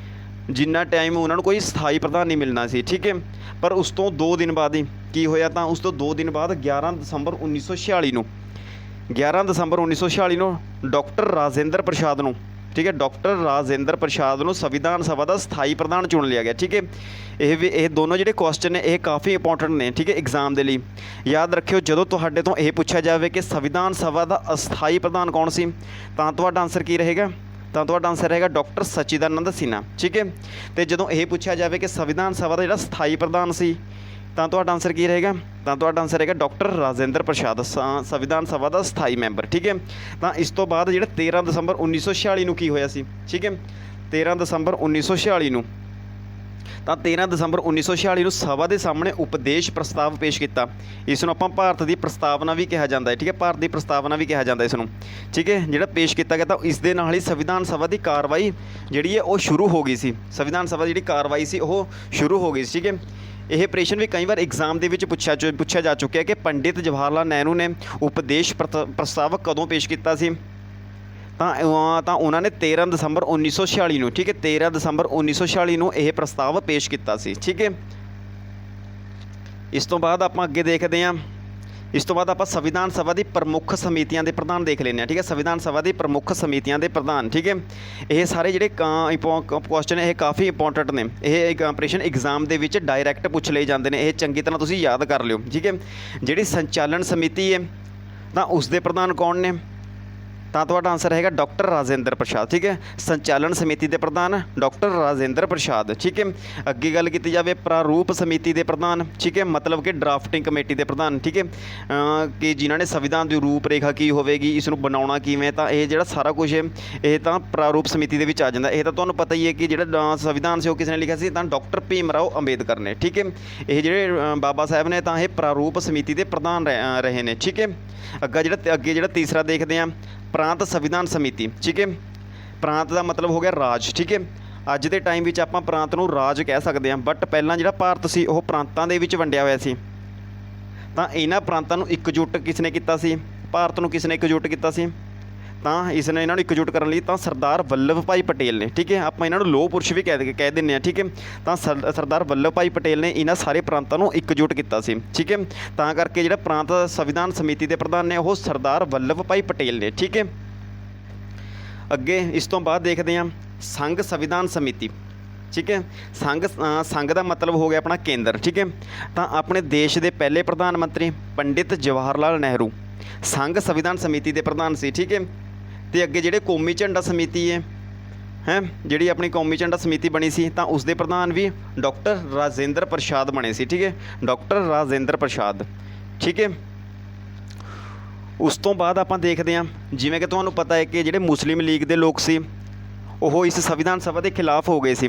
ਜਿੰਨਾ ਟਾਈਮ ਉਹਨਾਂ ਨੂੰ ਕੋਈ ਸਥਾਈ ਪ੍ਰਧਾਨ ਨਹੀਂ ਮਿਲਣਾ ਸੀ। ਠੀਕ ਹੈ। ਪਰ ਉਸ ਤੋਂ 2 ਦਿਨ ਬਾਅਦ ਹੀ ਕੀ ਹੋਇਆ, ਤਾਂ ਉਸ ਤੋਂ 2 ਦਿਨ ਬਾਅਦ 11 ਦਸੰਬਰ 1946 ਨੂੰ 11 ਦਸੰਬਰ 1946 ਨੂੰ ਡਾਕਟਰ ਰਾਜਿੰਦਰ ਪ੍ਰਸਾਦ ਨੂੰ, ठीक है, डॉक्टर राजेंद्र प्रसाद ਨੂੰ संविधान सभा ਦਾ ਸਥਾਈ ਪ੍ਰਧਾਨ ਚੁਣ ਲਿਆ ਗਿਆ। ठीक है। ਇਹ ਦੋਨੋਂ ਜਿਹੜੇ ਕੁਐਸਚਨ ਨੇ ਇਹ ਕਾਫੀ ਇੰਪੋਰਟੈਂਟ ਨੇ। ठीक है। एग्जाम ਦੇ ਲਈ ਯਾਦ ਰੱਖਿਓ, ਜਦੋਂ ਤੁਹਾਡੇ ਤੋਂ ਇਹ ਪੁੱਛਿਆ ਜਾਵੇ ਕਿ ਸੰਵਿਧਾਨ ਸਭਾ ਦਾ ਅਸਥਾਈ ਪ੍ਰਧਾਨ ਕੌਣ ਸੀ, ਤਾਂ ਤੁਹਾਡਾ ਆਨਸਰ ਕੀ ਰਹੇਗਾ, ਤਾਂ ਤੁਹਾਡਾ ਆਨਸਰ ਰਹੇਗਾ ਡਾਕਟਰ ਸਚਿਦਾਨੰਦ ਸਿਨਹਾ। ਠੀਕ ਹੈ। ਤੇ ਜਦੋਂ ਇਹ ਪੁੱਛਿਆ ਜਾਵੇ ਕਿ ਸੰਵਿਧਾਨ ਸਭਾ ਦਾ ਜਿਹੜਾ ਸਥਾਈ ਪ੍ਰਧਾਨ ਸੀ, ਤਾਂ ਤੁਹਾਡਾ ਆਨਸਰ ਕੀ ਰਹੇਗਾ, ਤਾਂ ਤੁਹਾਡਾ ਆਨਸਰ ਰਹੇਗਾ ਡਾਕਟਰ ਰਾਜਿੰਦਰ ਪ੍ਰਸਾਦ, ਸੰਵਿਧਾਨ ਸਭਾ ਦਾ ਸਥਾਈ ਮੈਂਬਰ। ਠੀਕ ਹੈ। ਤਾਂ ਇਸ ਤੋਂ ਬਾਅਦ ਜਿਹੜਾ 13 ਦਸੰਬਰ 1946 ਨੂੰ ਕੀ ਹੋਇਆ ਸੀ, ਠੀਕ ਹੈ, 13 ਦਸੰਬਰ 1946 ਨੂੰ, ਤਾਂ 13 ਦਸੰਬਰ 1946 ਨੂੰ ਸਭਾ ਦੇ ਸਾਹਮਣੇ ਉਪਦੇਸ਼ ਪ੍ਰਸਤਾਵ ਪੇਸ਼ ਕੀਤਾ। ਇਸ ਨੂੰ ਆਪਾਂ ਭਾਰਤ ਦੀ ਪ੍ਰਸਤਾਵਨਾ ਵੀ ਕਿਹਾ ਜਾਂਦਾ ਹੈ। ਠੀਕ ਹੈ। ਭਾਰਤ ਦੀ ਪ੍ਰਸਤਾਵਨਾ ਵੀ ਕਿਹਾ ਜਾਂਦਾ ਇਸ ਨੂੰ। ਠੀਕ ਹੈ। ਜਿਹੜਾ ਪੇਸ਼ ਕੀਤਾ ਗਿਆ, ਤਾਂ ਇਸ ਦੇ ਨਾਲ ਹੀ ਸੰਵਿਧਾਨ ਸਭਾ ਦੀ ਕਾਰਵਾਈ ਜਿਹੜੀ ਹੈ ਉਹ ਸ਼ੁਰੂ ਹੋ ਗਈ ਸੀ। ਸੰਵਿਧਾਨ ਸਭਾ ਦੀ ਜਿਹੜੀ ਕਾਰਵਾਈ ਸੀ ਉਹ ਸ਼ੁਰੂ ਹੋ ਗਈ ਸੀ। ਠੀਕ ਹੈ। ਇਹ ਪ੍ਰਸ਼ਨ ਵੀ ਕਈ ਵਾਰ ਐਗਜ਼ਾਮ ਦੇ ਵਿੱਚ ਪੁੱਛਿਆ ਜਾ ਚੁੱਕਿਆ ਕਿ ਪੰਡਿਤ ਜਵਾਹਰ ਲਾਲ ਨਹਿਰੂ ਨੇ ਉਪਦੇਸ਼ ਪ੍ਰਸਤਾਵ ਕਦੋਂ ਪੇਸ਼ ਕੀਤਾ ਸੀ, ਤਾਂ ਉਹਨਾਂ ਨੇ 13 ਦਸੰਬਰ 1946 ਨੂੰ, ਠੀਕ ਹੈ, 13 ਦਸੰਬਰ 1946 ਨੂੰ ਇਹ ਪ੍ਰਸਤਾਵ ਪੇਸ਼ ਕੀਤਾ ਸੀ। ਠੀਕ ਹੈ। ਇਸ ਤੋਂ ਬਾਅਦ ਆਪਾਂ ਅੱਗੇ ਦੇਖਦੇ ਹਾਂ, ਇਸ ਤੋਂ ਬਾਅਦ ਆਪਾਂ ਸੰਵਿਧਾਨ ਸਭਾ ਦੀ ਪ੍ਰਮੁੱਖ ਸਮਿਤੀਆਂ ਦੇ ਪ੍ਰਧਾਨ ਦੇਖ ਲੈਂਦੇ ਹਾਂ। ਠੀਕ ਹੈ। ਸੰਵਿਧਾਨ ਸਭਾ ਦੀ ਪ੍ਰਮੁੱਖ ਸਮਿਤੀਆਂ ਦੇ ਪ੍ਰਧਾਨ। ਠੀਕ ਹੈ। ਇਹ ਸਾਰੇ ਜਿਹੜੇ ਕੁਐਸਚਨ ਇਹ ਕਾਫੀ ਇੰਪੋਰਟੈਂਟ ਨੇ। ਇਹ ਪ੍ਰਸ਼ਨ ਐਗਜ਼ਾਮ ਦੇ ਵਿੱਚ ਡਾਇਰੈਕਟ ਪੁੱਛ ਲਏ ਜਾਂਦੇ ਨੇ। ਇਹ ਚੰਗੀ ਤਰ੍ਹਾਂ ਤੁਸੀਂ ਯਾਦ ਕਰ ਲਿਓ। ਠੀਕ ਹੈ। ਜਿਹੜੀ ਸੰਚਾਲਨ ਸਮਿਤੀ ਹੈ, ਤਾਂ ਉਸ ਦੇ ਪ੍ਰਧਾਨ ਕੌਣ ਨੇ, ਤਾਂ ਤੁਹਾਡਾ ਆਨਸਰ ਹੈਗਾ ਡਾਕਟਰ ਰਾਜਿੰਦਰ ਪ੍ਰਸਾਦ। ਠੀਕ ਹੈ। ਸੰਚਾਲਨ ਸਮਿਤੀ ਦੇ ਪ੍ਰਧਾਨ ਡਾਕਟਰ ਰਾਜਿੰਦਰ ਪ੍ਰਸਾਦ। ਠੀਕ ਹੈ। ਅੱਗੇ ਗੱਲ ਕੀਤੀ ਜਾਵੇ ਪ੍ਰਾਰੂਪ ਸਮਿਤੀ ਦੇ ਪ੍ਰਧਾਨ, ਠੀਕ ਹੈ, ਮਤਲਬ ਕਿ ਡਰਾਫਟਿੰਗ ਕਮੇਟੀ ਦੇ ਪ੍ਰਧਾਨ। ਠੀਕ ਹੈ। ਕਿ ਜਿਨ੍ਹਾਂ ਨੇ ਸੰਵਿਧਾਨ ਦੀ ਰੂਪ ਰੇਖਾ ਕੀ ਹੋਵੇਗੀ, ਇਸ ਨੂੰ ਬਣਾਉਣਾ ਕਿਵੇਂ, ਤਾਂ ਇਹ ਜਿਹੜਾ ਸਾਰਾ ਕੁਝ ਹੈ ਇਹ ਤਾਂ ਪ੍ਰਾਰੂਪ ਸਮਿਤੀ ਦੇ ਵਿੱਚ ਆ ਜਾਂਦਾ। ਇਹ ਤਾਂ ਤੁਹਾਨੂੰ ਪਤਾ ਹੀ ਹੈ ਕਿ ਜਿਹੜਾ ਸੰਵਿਧਾਨ ਸੀ ਉਹ ਕਿਸ ਨੇ ਲਿਖਿਆ ਸੀ, ਤਾਂ ਡਾਕਟਰ ਭੀਮ ਰਾਓ ਅੰਬੇਦਕਰ ਨੇ। ਠੀਕ ਹੈ। ਇਹ ਜਿਹੜੇ ਬਾਬਾ ਸਾਹਿਬ ਨੇ, ਤਾਂ ਇਹ ਪ੍ਰਾਰੂਪ ਸਮਿਤੀ ਦੇ ਪ੍ਰਧਾਨ ਰਹੇ ਨੇ। ਠੀਕ ਹੈ। ਅੱਗੇ ਜਿਹੜਾ ਤੀਸਰਾ ਦੇਖਦੇ ਹਾਂ, ਪ੍ਰਾਂਤ ਸੰਵਿਧਾਨ ਸਮਿਤੀ। ਠੀਕ ਹੈ। ਪ੍ਰਾਂਤ ਦਾ ਮਤਲਬ ਹੋ ਗਿਆ ਰਾਜ। ਠੀਕ ਹੈ। ਅੱਜ ਦੇ ਟਾਈਮ ਵਿੱਚ ਆਪਾਂ ਪ੍ਰਾਂਤ ਨੂੰ ਰਾਜ ਕਹਿ ਸਕਦੇ ਹਾਂ, ਬਟ ਪਹਿਲਾਂ ਜਿਹੜਾ ਭਾਰਤ ਸੀ ਉਹ ਪ੍ਰਾਂਤਾਂ ਦੇ ਵਿੱਚ ਵੰਡਿਆ ਹੋਇਆ ਸੀ। ਤਾਂ ਇਹਨਾਂ ਪ੍ਰਾਂਤਾਂ ਨੂੰ ਇਕਜੁੱਟ ਕਿਸ ਨੇ ਕੀਤਾ ਸੀ, ਭਾਰਤ ਨੂੰ ਕਿਸ ਨੇ ਇਕਜੁੱਟ ਕੀਤਾ ਸੀ, ਤਾਂ ਇਸ ਨੇ ਇਹਨਾਂ ਨੂੰ ਇਕਜੁੱਟ ਕਰਨ ਲਈ ਤਾਂ ਸਰਦਾਰ ਵੱਲਭ ਭਾਈ ਪਟੇਲ ਨੇ। ਠੀਕ ਹੈ। ਆਪਾਂ ਇਹਨਾਂ ਨੂੰ ਲੋਹ ਪੁਰਸ਼ ਵੀ ਕਹਿ ਦਿੰਦੇ ਹਾਂ। ਠੀਕ ਹੈ। ਤਾਂ ਸਰਦਾਰ ਵੱਲਭ ਭਾਈ ਪਟੇਲ ਨੇ ਇਹਨਾਂ ਸਾਰੇ ਪ੍ਰਾਂਤਾਂ ਨੂੰ ਇਕਜੁੱਟ ਕੀਤਾ ਸੀ। ਠੀਕ ਹੈ। ਤਾਂ ਕਰਕੇ ਜਿਹੜਾ ਪ੍ਰਾਂਤ ਸੰਵਿਧਾਨ ਸਮਿਤੀ ਦੇ ਪ੍ਰਧਾਨ ਨੇ ਉਹ ਸਰਦਾਰ ਵੱਲਭ ਭਾਈ ਪਟੇਲ ਨੇ। ਠੀਕ ਹੈ। ਅੱਗੇ ਇਸ ਤੋਂ ਬਾਅਦ ਦੇਖਦੇ ਹਾਂ ਸੰਘ ਸੰਵਿਧਾਨ ਸਮਿਤੀ। ਠੀਕ ਹੈ। ਸੰਘ ਦਾ ਮਤਲਬ ਹੋ ਗਿਆ ਆਪਣਾ ਕੇਂਦਰ। ਠੀਕ ਹੈ। ਤਾਂ ਆਪਣੇ ਦੇਸ਼ ਦੇ ਪਹਿਲੇ ਪ੍ਰਧਾਨ ਮੰਤਰੀ ਪੰਡਿਤ ਜਵਾਹਰ ਲਾਲ ਨਹਿਰੂ ਸੰਘ ਸੰਵਿਧਾਨ ਸਮਿਤੀ ਦੇ ਪ੍ਰਧਾਨ ਸੀ। ਠੀਕ ਹੈ। ਤੇ ਅੱਗੇ ਜਿਹੜੇ ਕੌਮੀ ਝੰਡਾ ਸਮਿਤੀ ਹੈ ਜਿਹੜੀ ਆਪਣੀ ਕੌਮੀ ਝੰਡਾ ਸਮਿਤੀ ਬਣੀ ਸੀ, ਤਾਂ ਉਸ ਦੇ ਪ੍ਰਧਾਨ ਵੀ ਡਾਕਟਰ ਰਾਜਿੰਦਰ ਪ੍ਰਸਾਦ ਬਣੇ ਸੀ। ਠੀਕ ਹੈ। ਡਾਕਟਰ ਰਾਜਿੰਦਰ ਪ੍ਰਸਾਦ। ਠੀਕ ਹੈ। ਉਸ ਤੋਂ ਬਾਅਦ ਆਪਾਂ ਦੇਖਦੇ ਹਾਂ, ਜਿਵੇਂ ਕਿ ਤੁਹਾਨੂੰ ਪਤਾ ਹੈ ਕਿ ਜਿਹੜੇ ਮੁਸਲਿਮ ਲੀਗ ਦੇ ਲੋਕ ਸੀ ਉਹ ਇਸ ਸੰਵਿਧਾਨ ਸਭਾ ਦੇ ਖਿਲਾਫ ਹੋ ਗਏ ਸੀ,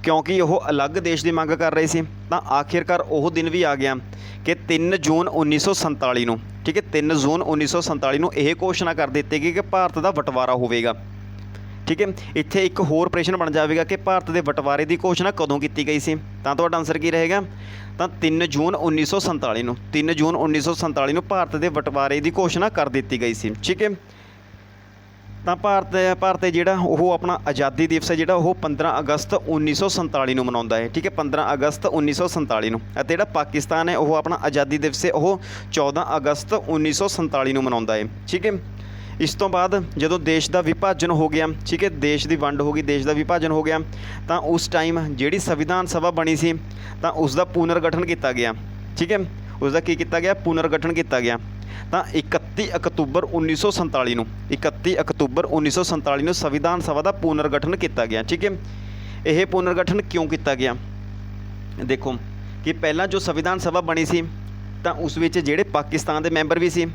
ਕਿਉਂਕਿ ਉਹ ਅਲੱਗ ਦੇਸ਼ ਦੀ ਮੰਗ ਕਰ ਰਹੇ ਸੀ। ਤਾਂ ਆਖਿਰਕਾਰ ਉਹ ਦਿਨ ਵੀ ਆ ਗਿਆ ਕਿ 3 ਜੂਨ 1947 ਨੂੰ, ਠੀਕ ਹੈ, 3 ਜੂਨ 1947 ਨੂੰ ਇਹ ਘੋਸ਼ਣਾ ਕਰ ਦਿੱਤੀ ਗਈ ਕਿ ਭਾਰਤ ਦਾ ਬਟਵਾਰਾ ਹੋਵੇਗਾ। ਠੀਕ ਹੈ। ਇੱਥੇ ਇੱਕ ਹੋਰ ਪ੍ਰਸ਼ਨ ਬਣ ਜਾਵੇਗਾ ਕਿ ਭਾਰਤ ਦੇ ਬਟਵਾਰੇ ਦੀ ਘੋਸ਼ਣਾ ਕਦੋਂ ਕੀਤੀ ਗਈ ਸੀ, ਤਾਂ ਤੁਹਾਡਾ ਆਨਸਰ ਕੀ ਰਹੇਗਾ, ਤਾਂ 3 ਜੂਨ 1947 ਨੂੰ, 3 ਜੂਨ 1947 ਨੂੰ ਭਾਰਤ ਦੇ ਬਟਵਾਰੇ ਦੀ ਘੋਸ਼ਣਾ ਕਰ ਦਿੱਤੀ ਗਈ ਸੀ। ਠੀਕ ਹੈ। ਤਾਂ ਭਾਰਤ ਜਿਹੜਾ ਉਹ ਆਪਣਾ ਆਜ਼ਾਦੀ ਦਿਵਸ ਹੈ ਜਿਹੜਾ ਉਹ 15 ਅਗਸਤ 1947 ਨੂੰ ਮਨਾਉਂਦਾ ਹੈ। ਠੀਕ ਹੈ। 15 ਅਗਸਤ 1947 ਨੂੰ। ਅਤੇ ਜਿਹੜਾ ਪਾਕਿਸਤਾਨ ਹੈ ਉਹ ਆਪਣਾ ਆਜ਼ਾਦੀ ਦਿਵਸ ਹੈ ਉਹ 14 ਅਗਸਤ 1947 ਨੂੰ ਮਨਾਉਂਦਾ ਹੈ। ਠੀਕ ਹੈ। ਇਸ ਤੋਂ ਬਾਅਦ ਜਦੋਂ ਦੇਸ਼ ਦਾ ਵਿਭਾਜਨ ਹੋ ਗਿਆ, ਠੀਕ ਹੈ, ਦੇਸ਼ ਦੀ ਵੰਡ ਹੋ ਗਈ, ਦੇਸ਼ ਦਾ ਵਿਭਾਜਨ ਹੋ ਗਿਆ, ਤਾਂ ਉਸ ਟਾਈਮ ਜਿਹੜੀ ਸੰਵਿਧਾਨ ਸਭਾ ਬਣੀ ਸੀ ਤਾਂ ਉਸ ਦਾ ਪੁਨਰਗਠਨ ਕੀਤਾ ਗਿਆ। ਠੀਕ ਹੈ। ਉਸ ਦਾ ਕੀ ਕੀਤਾ ਗਿਆ, ਪੁਨਰਗਠਨ ਕੀਤਾ ਗਿਆ। ਤਾਂ 31 ਅਕਤੂਬਰ 1947 ਨੂੰ, 31 ਅਕਤੂਬਰ 1947 ਨੂੰ ਸੰਵਿਧਾਨ ਸਭਾ ਦਾ ਪੁਨਰਗਠਨ ਕੀਤਾ ਗਿਆ। ਠੀਕ ਹੈ। ਇਹ ਪੁਨਰਗਠਨ ਕਿਉਂ ਕੀਤਾ ਗਿਆ, ਦੇਖੋ ਕਿ ਪਹਿਲਾਂ ਜੋ ਸੰਵਿਧਾਨ ਸਭਾ ਬਣੀ ਸੀ ਤਾਂ ਉਸ ਵਿੱਚ ਜਿਹੜੇ ਪਾਕਿਸਤਾਨ ਦੇ ਮੈਂਬਰ ਵੀ ਸੀ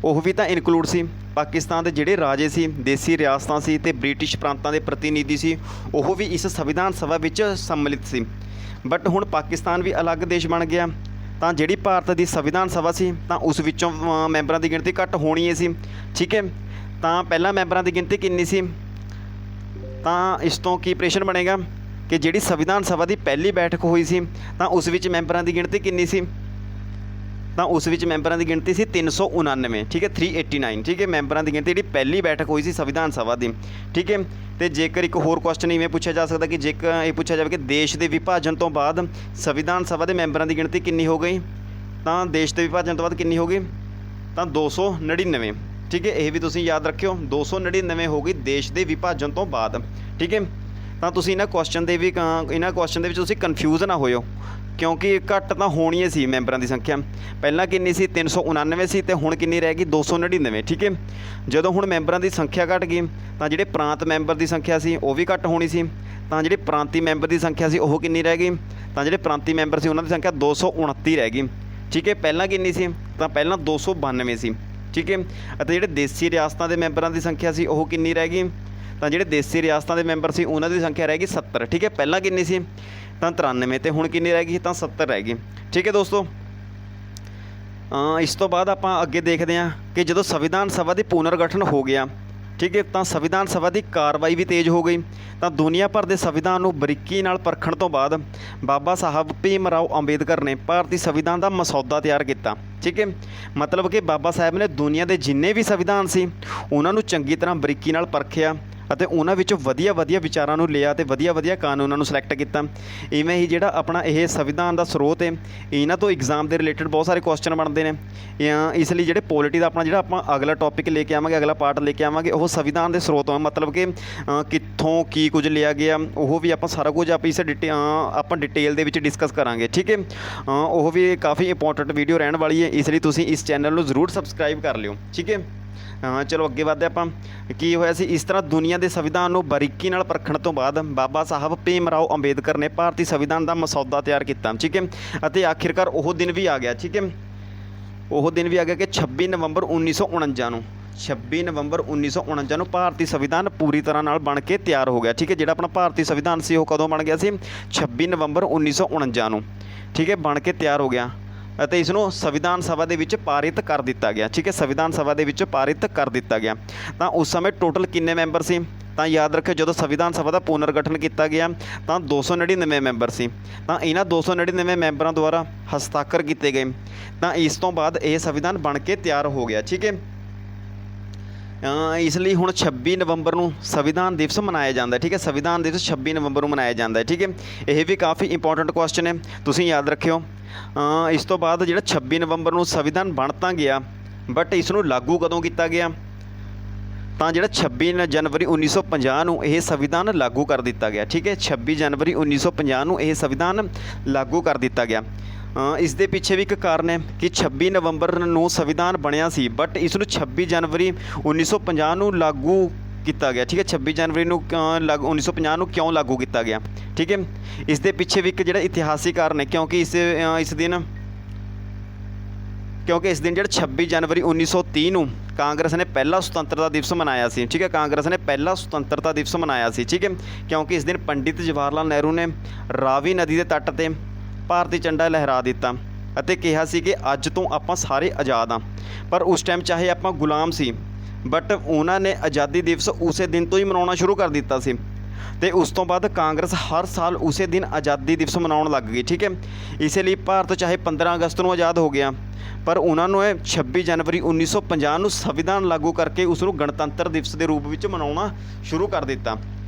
ਉਹ ਵੀ ਤਾਂ ਇਨਕਲੂਡ ਸੀ। ਪਾਕਿਸਤਾਨ ਦੇ ਜਿਹੜੇ ਰਾਜੇ ਸੀ, ਦੇਸੀ ਰਿਆਸਤਾਂ ਸੀ ਅਤੇ ਬ੍ਰਿਟਿਸ਼ ਪ੍ਰਾਂਤਾਂ ਦੇ ਪ੍ਰਤੀਨਿਧੀ ਸੀ ਉਹ ਵੀ ਇਸ ਸੰਵਿਧਾਨ ਸਭਾ ਵਿੱਚ ਸੰਮਿਲਿਤ ਸੀ। ਬਟ ਹੁਣ ਪਾਕਿਸਤਾਨ ਵੀ ਅਲੱਗ ਦੇਸ਼ ਬਣ ਗਿਆ, ਤਾਂ ਜਿਹੜੀ ਭਾਰਤ ਦੀ ਸੰਵਿਧਾਨ ਸਭਾ ਸੀ ਤਾਂ ਉਸ ਵਿੱਚੋਂ ਮੈਂਬਰਾਂ ਦੀ ਗਿਣਤੀ ਘੱਟ ਹੋਣੀ ਸੀ। ਠੀਕ ਹੈ। ਤਾਂ ਪਹਿਲਾਂ ਮੈਂਬਰਾਂ ਦੀ ਗਿਣਤੀ ਕਿੰਨੀ ਸੀ, ਤਾਂ ਇਸ ਤੋਂ ਕੀ ਪ੍ਰਸ਼ਨ ਬਣੇਗਾ ਕਿ ਜਿਹੜੀ ਸੰਵਿਧਾਨ ਸਭਾ ਦੀ ਪਹਿਲੀ ਬੈਠਕ ਹੋਈ ਸੀ ਤਾਂ ਉਸ ਵਿੱਚ ਮੈਂਬਰਾਂ ਦੀ ਗਿਣਤੀ ਕਿੰਨੀ ਸੀ, ਤਾਂ ਉਸ ਵਿੱਚ ਮੈਂਬਰਾਂ ਦੀ ਗਿਣਤੀ ਸੀ 399, ਠੀਕ ਹੈ 389, ਠੀਕ ਹੈ ਮੈਂਬਰਾਂ ਦੀ ਗਿਣਤੀ ਜਿਹੜੀ ਪਹਿਲੀ ਬੈਠਕ ਹੋਈ ਸੀ ਸੰਵਿਧਾਨ ਸਭਾ ਦੀ, ਠੀਕ ਹੈ। ਤੇ ਜੇਕਰ ਇੱਕ ਹੋਰ ਕੁਐਸਚਨ ਇਵੇਂ ਪੁੱਛਿਆ ਜਾ ਸਕਦਾ ਕਿ ਜੇਕਰ ਇਹ ਪੁੱਛਿਆ ਜਾਵੇ ਕਿ ਦੇਸ਼ ਦੇ ਵਿਭਾਜਨ ਤੋਂ ਬਾਅਦ ਸੰਵਿਧਾਨ ਸਭਾ ਦੇ ਮੈਂਬਰਾਂ ਦੀ ਗਿਣਤੀ ਕਿੰਨੀ ਹੋ ਗਈ, ਤਾਂ ਦੇਸ਼ ਦੇ ਵਿਭਾਜਨ ਤੋਂ ਬਾਅਦ ਕਿੰਨੀ ਹੋ ਗਈ, ਤਾਂ 299, ਠੀਕ ਹੈ। ਇਹ ਵੀ ਤੁਸੀਂ ਯਾਦ ਰੱਖਿਓ, 299 ਹੋ ਗਈ ਦੇਸ਼ ਦੇ ਵਿਭਾਜਨ ਤੋਂ ਬਾਅਦ, ਠੀਕ ਹੈ। ਤਾਂ ਤੁਸੀਂ ਇਹਨਾਂ ਕੁਐਸਚਨ ਦੇ ਵਿੱਚ ਤੁਸੀਂ ਕਨਫਿਊਜ਼ ਨਾ ਹੋਇਓ, ਕਿਉਂਕਿ ਘੱਟ ਤਾਂ ਹੋਣੀ ਹੀ ਸੀ ਮੈਂਬਰਾਂ ਦੀ ਸੰਖਿਆ। ਪਹਿਲਾਂ ਕਿੰਨੀ ਸੀ 399 ਸੀ ਤੇ ਹੁਣ ਕਿੰਨੀ ਰਹਿ ਗਈ 299, ਠੀਕ ਹੈ। ਜਦੋਂ ਹੁਣ ਮੈਂਬਰਾਂ ਦੀ ਸੰਖਿਆ ਘਟ ਗਈ ਤਾਂ ਜਿਹੜੇ ਪ੍ਰਾਂਤ ਮੈਂਬਰ ਦੀ ਸੰਖਿਆ ਸੀ ਉਹ ਵੀ ਘੱਟ ਹੋਣੀ ਸੀ, ਤਾਂ ਜਿਹੜੇ ਪ੍ਰਾਂਤੀ ਮੈਂਬਰ ਦੀ ਸੰਖਿਆ ਸੀ ਉਹ ਕਿੰਨੀ ਰਹਿ ਗਈ, ਤਾਂ ਜਿਹੜੇ ਪ੍ਰਾਂਤੀ ਮੈਂਬਰ ਸੀ ਉਹਨਾਂ ਦੀ ਸੰਖਿਆ 229 ਰਹਿ ਗਈ, ਠੀਕ ਹੈ। ਪਹਿਲਾਂ ਕਿੰਨੀ ਸੀ, ਤਾਂ ਪਹਿਲਾਂ 292 ਸੀ, ਠੀਕ ਹੈ। ਅਤੇ ਜਿਹੜੇ ਦੇਸੀ ਰਿਆਸਤਾਂ ਦੇ ਮੈਂਬਰਾਂ ਦੀ ਸੰਖਿਆ ਸੀ ਉਹ ਕਿੰਨੀ ਰਹਿ ਗਈ, ਤਾਂ ਜਿਹੜੇ ਦੇਸੀ ਰਿਆਸਤਾਂ ਦੇ ਮੈਂਬਰ ਸੀ ਉਹਨਾਂ ਦੀ ਸੰਖਿਆ ਰਹਿ ਗਈ 70, ਠੀਕ ਹੈ। ਪਹਿਲਾਂ ਕਿੰਨੀ ਸੀ, ਤਾਂ 93 ਤੇ ਹੁਣ ਕਿੰਨੀ ਰਹਿ ਗਈ, ਤਾਂ 70 ਰਹਿ ਗਈ, ਠੀਕ ਹੈ ਦੋਸਤੋ। ਇਸ ਤੋਂ ਬਾਅਦ ਆਪਾਂ ਅੱਗੇ ਦੇਖਦੇ ਹਾਂ ਕਿ ਜਦੋਂ ਸੰਵਿਧਾਨ ਸਭਾ ਦੀ ਪੁਨਰਗਠਨ ਹੋ ਗਿਆ, ਠੀਕ ਹੈ, ਤਾਂ ਸੰਵਿਧਾਨ ਸਭਾ ਦੀ ਕਾਰਵਾਈ ਵੀ ਤੇਜ਼ ਹੋ ਗਈ। ਤਾਂ ਦੁਨੀਆ ਭਰ ਦੇ ਸੰਵਿਧਾਨ ਨੂੰ ਬਰੀਕੀ ਨਾਲ ਪਰਖਣ ਤੋਂ ਬਾਅਦ ਬਾਬਾ ਸਾਹਿਬ ਭੀਮ ਰਾਓ ਅੰਬੇਦਕਰ ਨੇ ਭਾਰਤੀ ਸੰਵਿਧਾਨ ਦਾ ਮਸੌਦਾ ਤਿਆਰ ਕੀਤਾ, ਠੀਕ ਹੈ। ਮਤਲਬ ਕਿ ਬਾਬਾ ਸਾਹਿਬ ਨੇ ਦੁਨੀਆ ਦੇ ਜਿੰਨੇ ਵੀ ਸੰਵਿਧਾਨ ਸੀ ਉਹਨਾਂ ਨੂੰ ਚੰਗੀ ਤਰ੍ਹਾਂ ਬਰੀਕੀ ਨਾਲ ਪਰਖਿਆ ਅਤੇ ਉਹਨਾਂ ਵਿੱਚੋਂ ਵਧੀਆ ਵਿਚਾਰਾਂ ਨੂੰ ਲਿਆ ਅਤੇ ਵਧੀਆ ਕਾਨੂੰਨਾਂ ਨੂੰ ਸਿਲੈਕਟ ਕੀਤਾ। ਇਵੇਂ ਹੀ ਜਿਹੜਾ ਆਪਣਾ ਇਹ ਸੰਵਿਧਾਨ ਦਾ ਸਰੋਤ ਹੈ, ਇਹਨਾਂ ਤੋਂ ਐਗਜ਼ਾਮ ਦੇ ਰਿਲੇਟਡ ਬਹੁਤ ਸਾਰੇ ਕੁਐਸਚਨ ਬਣਦੇ ਨੇ। ਇਸ ਲਈ ਜਿਹੜੇ ਪੋਲਿਟੀ ਦਾ ਆਪਣਾ ਜਿਹੜਾ ਆਪਾਂ ਅਗਲਾ ਟੌਪਿਕ ਲੈ ਕੇ ਆਵਾਂਗੇ, ਅਗਲਾ ਪਾਰਟ ਲੈ ਕੇ ਆਵਾਂਗੇ, ਉਹ ਸੰਵਿਧਾਨ ਦੇ ਸਰੋਤ ਹੈ, ਮਤਲਬ ਕਿ ਕਿੱਥੋਂ ਕੀ ਕੁਝ ਲਿਆ ਗਿਆ ਉਹ ਵੀ ਆਪਾਂ ਸਾਰਾ ਕੁਝ ਆਪਾਂ ਡਿਟੇਲ ਦੇ ਵਿੱਚ ਡਿਸਕਸ ਕਰਾਂਗੇ, ਠੀਕ ਹੈ। ਉਹ ਵੀ ਕਾਫੀ ਇੰਪੋਰਟੈਂਟ ਵੀਡੀਓ ਰਹਿਣ ਵਾਲੀ ਹੈ, ਇਸ ਲਈ ਤੁਸੀਂ ਇਸ ਚੈਨਲ ਨੂੰ ਜ਼ਰੂਰ ਸਬਸਕ੍ਰਾਈਬ ਕਰ ਲਿਓ, ਠੀਕ ਹੈ। ਚਲੋ ਅੱਗੇ ਵੱਧਦੇ ਆਪਾਂ। ਕੀ ਹੋਇਆ ਸੀ, ਇਸ ਤਰ੍ਹਾਂ ਦੁਨੀਆ ਦੇ ਸੰਵਿਧਾਨ ਨੂੰ ਬਾਰੀਕੀ ਨਾਲ ਪਰਖਣ ਤੋਂ ਬਾਅਦ ਬਾਬਾ ਸਾਹਿਬ ਭੀਮ ਰਾਓ ਅੰਬੇਦਕਰ ਨੇ ਭਾਰਤੀ ਸੰਵਿਧਾਨ ਦਾ ਮਸੌਦਾ ਤਿਆਰ ਕੀਤਾ, ਠੀਕ ਹੈ। ਅਤੇ ਆਖਿਰਕਾਰ ਉਹ ਦਿਨ ਵੀ ਆ ਗਿਆ, ਠੀਕ ਹੈ। ਉਹ ਦਿਨ ਵੀ ਆ ਗਿਆ ਕਿ 26 ਨਵੰਬਰ 1949 ਨੂੰ ਭਾਰਤੀ ਸੰਵਿਧਾਨ ਪੂਰੀ ਤਰ੍ਹਾਂ ਨਾਲ ਬਣ ਕੇ ਤਿਆਰ ਹੋ ਗਿਆ, ਠੀਕ ਹੈ। ਜਿਹੜਾ ਆਪਣਾ ਭਾਰਤੀ ਸੰਵਿਧਾਨ ਸੀ ਉਹ ਕਦੋਂ ਬਣ ਗਿਆ ਸੀ, 26 ਨਵੰਬਰ 1949 ਨੂੰ, ਠੀਕ ਹੈ, ਬਣ ਕੇ ਤਿਆਰ ਹੋ ਗਿਆ ਅਤੇ ਇਸ ਨੂੰ ਸੰਵਿਧਾਨ ਸਭਾ ਦੇ ਵਿੱਚ ਪਾਰਿਤ ਕਰ ਦਿੱਤਾ ਗਿਆ, ਠੀਕ ਹੈ। ਸੰਵਿਧਾਨ ਸਭਾ ਦੇ ਵਿੱਚ ਪਾਰਿਤ ਕਰ ਦਿੱਤਾ ਗਿਆ। ਤਾਂ ਉਸ ਸਮੇਂ ਟੋਟਲ ਕਿੰਨੇ ਮੈਂਬਰ ਸੀ, ਤਾਂ ਯਾਦ ਰੱਖਿਓ ਜਦੋਂ ਸੰਵਿਧਾਨ ਸਭਾ ਦਾ ਪੁਨਰਗਠਨ ਕੀਤਾ ਗਿਆ ਤਾਂ 299 ਮੈਂਬਰ ਸੀ। ਤਾਂ ਇਹਨਾਂ 299 ਮੈਂਬਰਾਂ ਦੁਆਰਾ ਹਸਤਾਖਰ ਕੀਤੇ ਗਏ। ਤਾਂ ਇਸ ਤੋਂ ਬਾਅਦ ਇਹ ਸੰਵਿਧਾਨ ਬਣ ਕੇ ਤਿਆਰ ਹੋ ਗਿਆ, ਠੀਕ ਹੈ। ਇਸ ਲਈ ਹੁਣ 26 ਨਵੰਬਰ ਨੂੰ ਸੰਵਿਧਾਨ ਦਿਵਸ ਮਨਾਇਆ ਜਾਂਦਾ, ਠੀਕ ਹੈ। ਸੰਵਿਧਾਨ ਦਿਵਸ 26 ਨਵੰਬਰ ਨੂੰ ਮਨਾਇਆ ਜਾਂਦਾ, ਠੀਕ ਹੈ। ਇਹ ਵੀ ਕਾਫੀ ਇੰਪੋਰਟੈਂਟ ਕੁਐਸਚਨ ਹੈ, ਤੁਸੀਂ ਯਾਦ ਰੱਖਿਓ। ਇਸ ਤੋਂ ਬਾਅਦ ਜਿਹੜਾ 26 ਨਵੰਬਰ ਨੂੰ ਸੰਵਿਧਾਨ ਬਣ ਤਾਂ ਗਿਆ, ਬਟ ਇਸ ਨੂੰ ਲਾਗੂ ਕਦੋਂ ਕੀਤਾ ਗਿਆ, ਤਾਂ ਜਿਹੜਾ 26 ਜਨਵਰੀ 1950 ਨੂੰ ਇਹ ਸੰਵਿਧਾਨ ਲਾਗੂ ਕਰ ਦਿੱਤਾ ਗਿਆ, ਠੀਕ ਹੈ। 26 ਜਨਵਰੀ 1950 ਨੂੰ ਇਹ ਸੰਵਿਧਾਨ ਲਾਗੂ ਕਰ ਦਿੱਤਾ ਗਿਆ। ਇਸ ਦੇ ਪਿੱਛੇ ਵੀ ਇੱਕ ਕਾਰਨ ਹੈ ਕਿ 26 ਨਵੰਬਰ ਨੂੰ ਸੰਵਿਧਾਨ ਬਣਿਆ ਸੀ, ਬਟ ਇਸ ਨੂੰ 26 ਜਨਵਰੀ 1950 ਨੂੰ ਲਾਗੂ ਕੀਤਾ ਗਿਆ, ਠੀਕ ਹੈ। 26 ਜਨਵਰੀ ਨੂੰ 1950 ਨੂੰ ਕਿਉਂ ਲਾਗੂ ਕੀਤਾ ਗਿਆ, ਠੀਕ ਹੈ। ਇਸ ਦੇ ਪਿੱਛੇ ਵੀ ਇੱਕ ਜਿਹੜਾ ਇਤਿਹਾਸਿਕ ਕਾਰਨ ਹੈ, ਕਿਉਂਕਿ ਇਸ ਦਿਨ ਜਿਹੜਾ 26 ਜਨਵਰੀ 1930 ਨੂੰ ਕਾਂਗਰਸ ਨੇ ਪਹਿਲਾ ਸੁਤੰਤਰਤਾ ਦਿਵਸ ਮਨਾਇਆ ਸੀ, ਠੀਕ ਹੈ। ਕਾਂਗਰਸ ਨੇ ਪਹਿਲਾ ਸੁਤੰਤਰਤਾ ਦਿਵਸ ਮਨਾਇਆ ਸੀ, ਠੀਕ ਹੈ, ਕਿਉਂਕਿ ਇਸ ਦਿਨ ਪੰਡਿਤ ਜਵਾਹਰ ਲਾਲ ਨਹਿਰੂ ਨੇ ਰਾਵੀ ਨਦੀ ਦੇ ਤੱਟ 'ਤੇ ਭਾਰਤੀ ਝੰਡਾ ਲਹਿਰਾ ਦਿੱਤਾ ਅਤੇ ਕਿਹਾ ਸੀ ਕਿ ਅੱਜ ਤੋਂ ਆਪਾਂ ਸਾਰੇ ਆਜ਼ਾਦ ਹਾਂ। ਪਰ ਉਸ ਟਾਈਮ ਚਾਹੇ ਆਪਾਂ ਗੁਲਾਮ ਸੀ, ਬਟ ਉਹਨਾਂ ਨੇ ਆਜ਼ਾਦੀ ਦਿਵਸ ਉਸੇ ਦਿਨ ਤੋਂ ਹੀ ਮਨਾਉਣਾ ਸ਼ੁਰੂ ਕਰ ਦਿੱਤਾ ਸੀ ਅਤੇ ਉਸ ਤੋਂ ਬਾਅਦ ਕਾਂਗਰਸ ਹਰ ਸਾਲ ਉਸੇ ਦਿਨ ਆਜ਼ਾਦੀ ਦਿਵਸ ਮਨਾਉਣ ਲੱਗ ਗਈ, ਠੀਕ ਹੈ। ਇਸੇ ਲਈ ਭਾਰਤ ਚਾਹੇ 15 ਅਗਸਤ ਨੂੰ ਆਜ਼ਾਦ ਹੋ ਗਿਆ, ਪਰ ਉਹਨਾਂ ਨੂੰ 26 ਜਨਵਰੀ 1950 ਨੂੰ ਸੰਵਿਧਾਨ ਲਾਗੂ ਕਰਕੇ ਉਸ ਨੂੰ ਗਣਤੰਤਰ ਦਿਵਸ ਦੇ ਰੂਪ ਵਿੱਚ ਮਨਾਉਣਾ ਸ਼ੁਰੂ ਕਰ ਦਿੱਤਾ,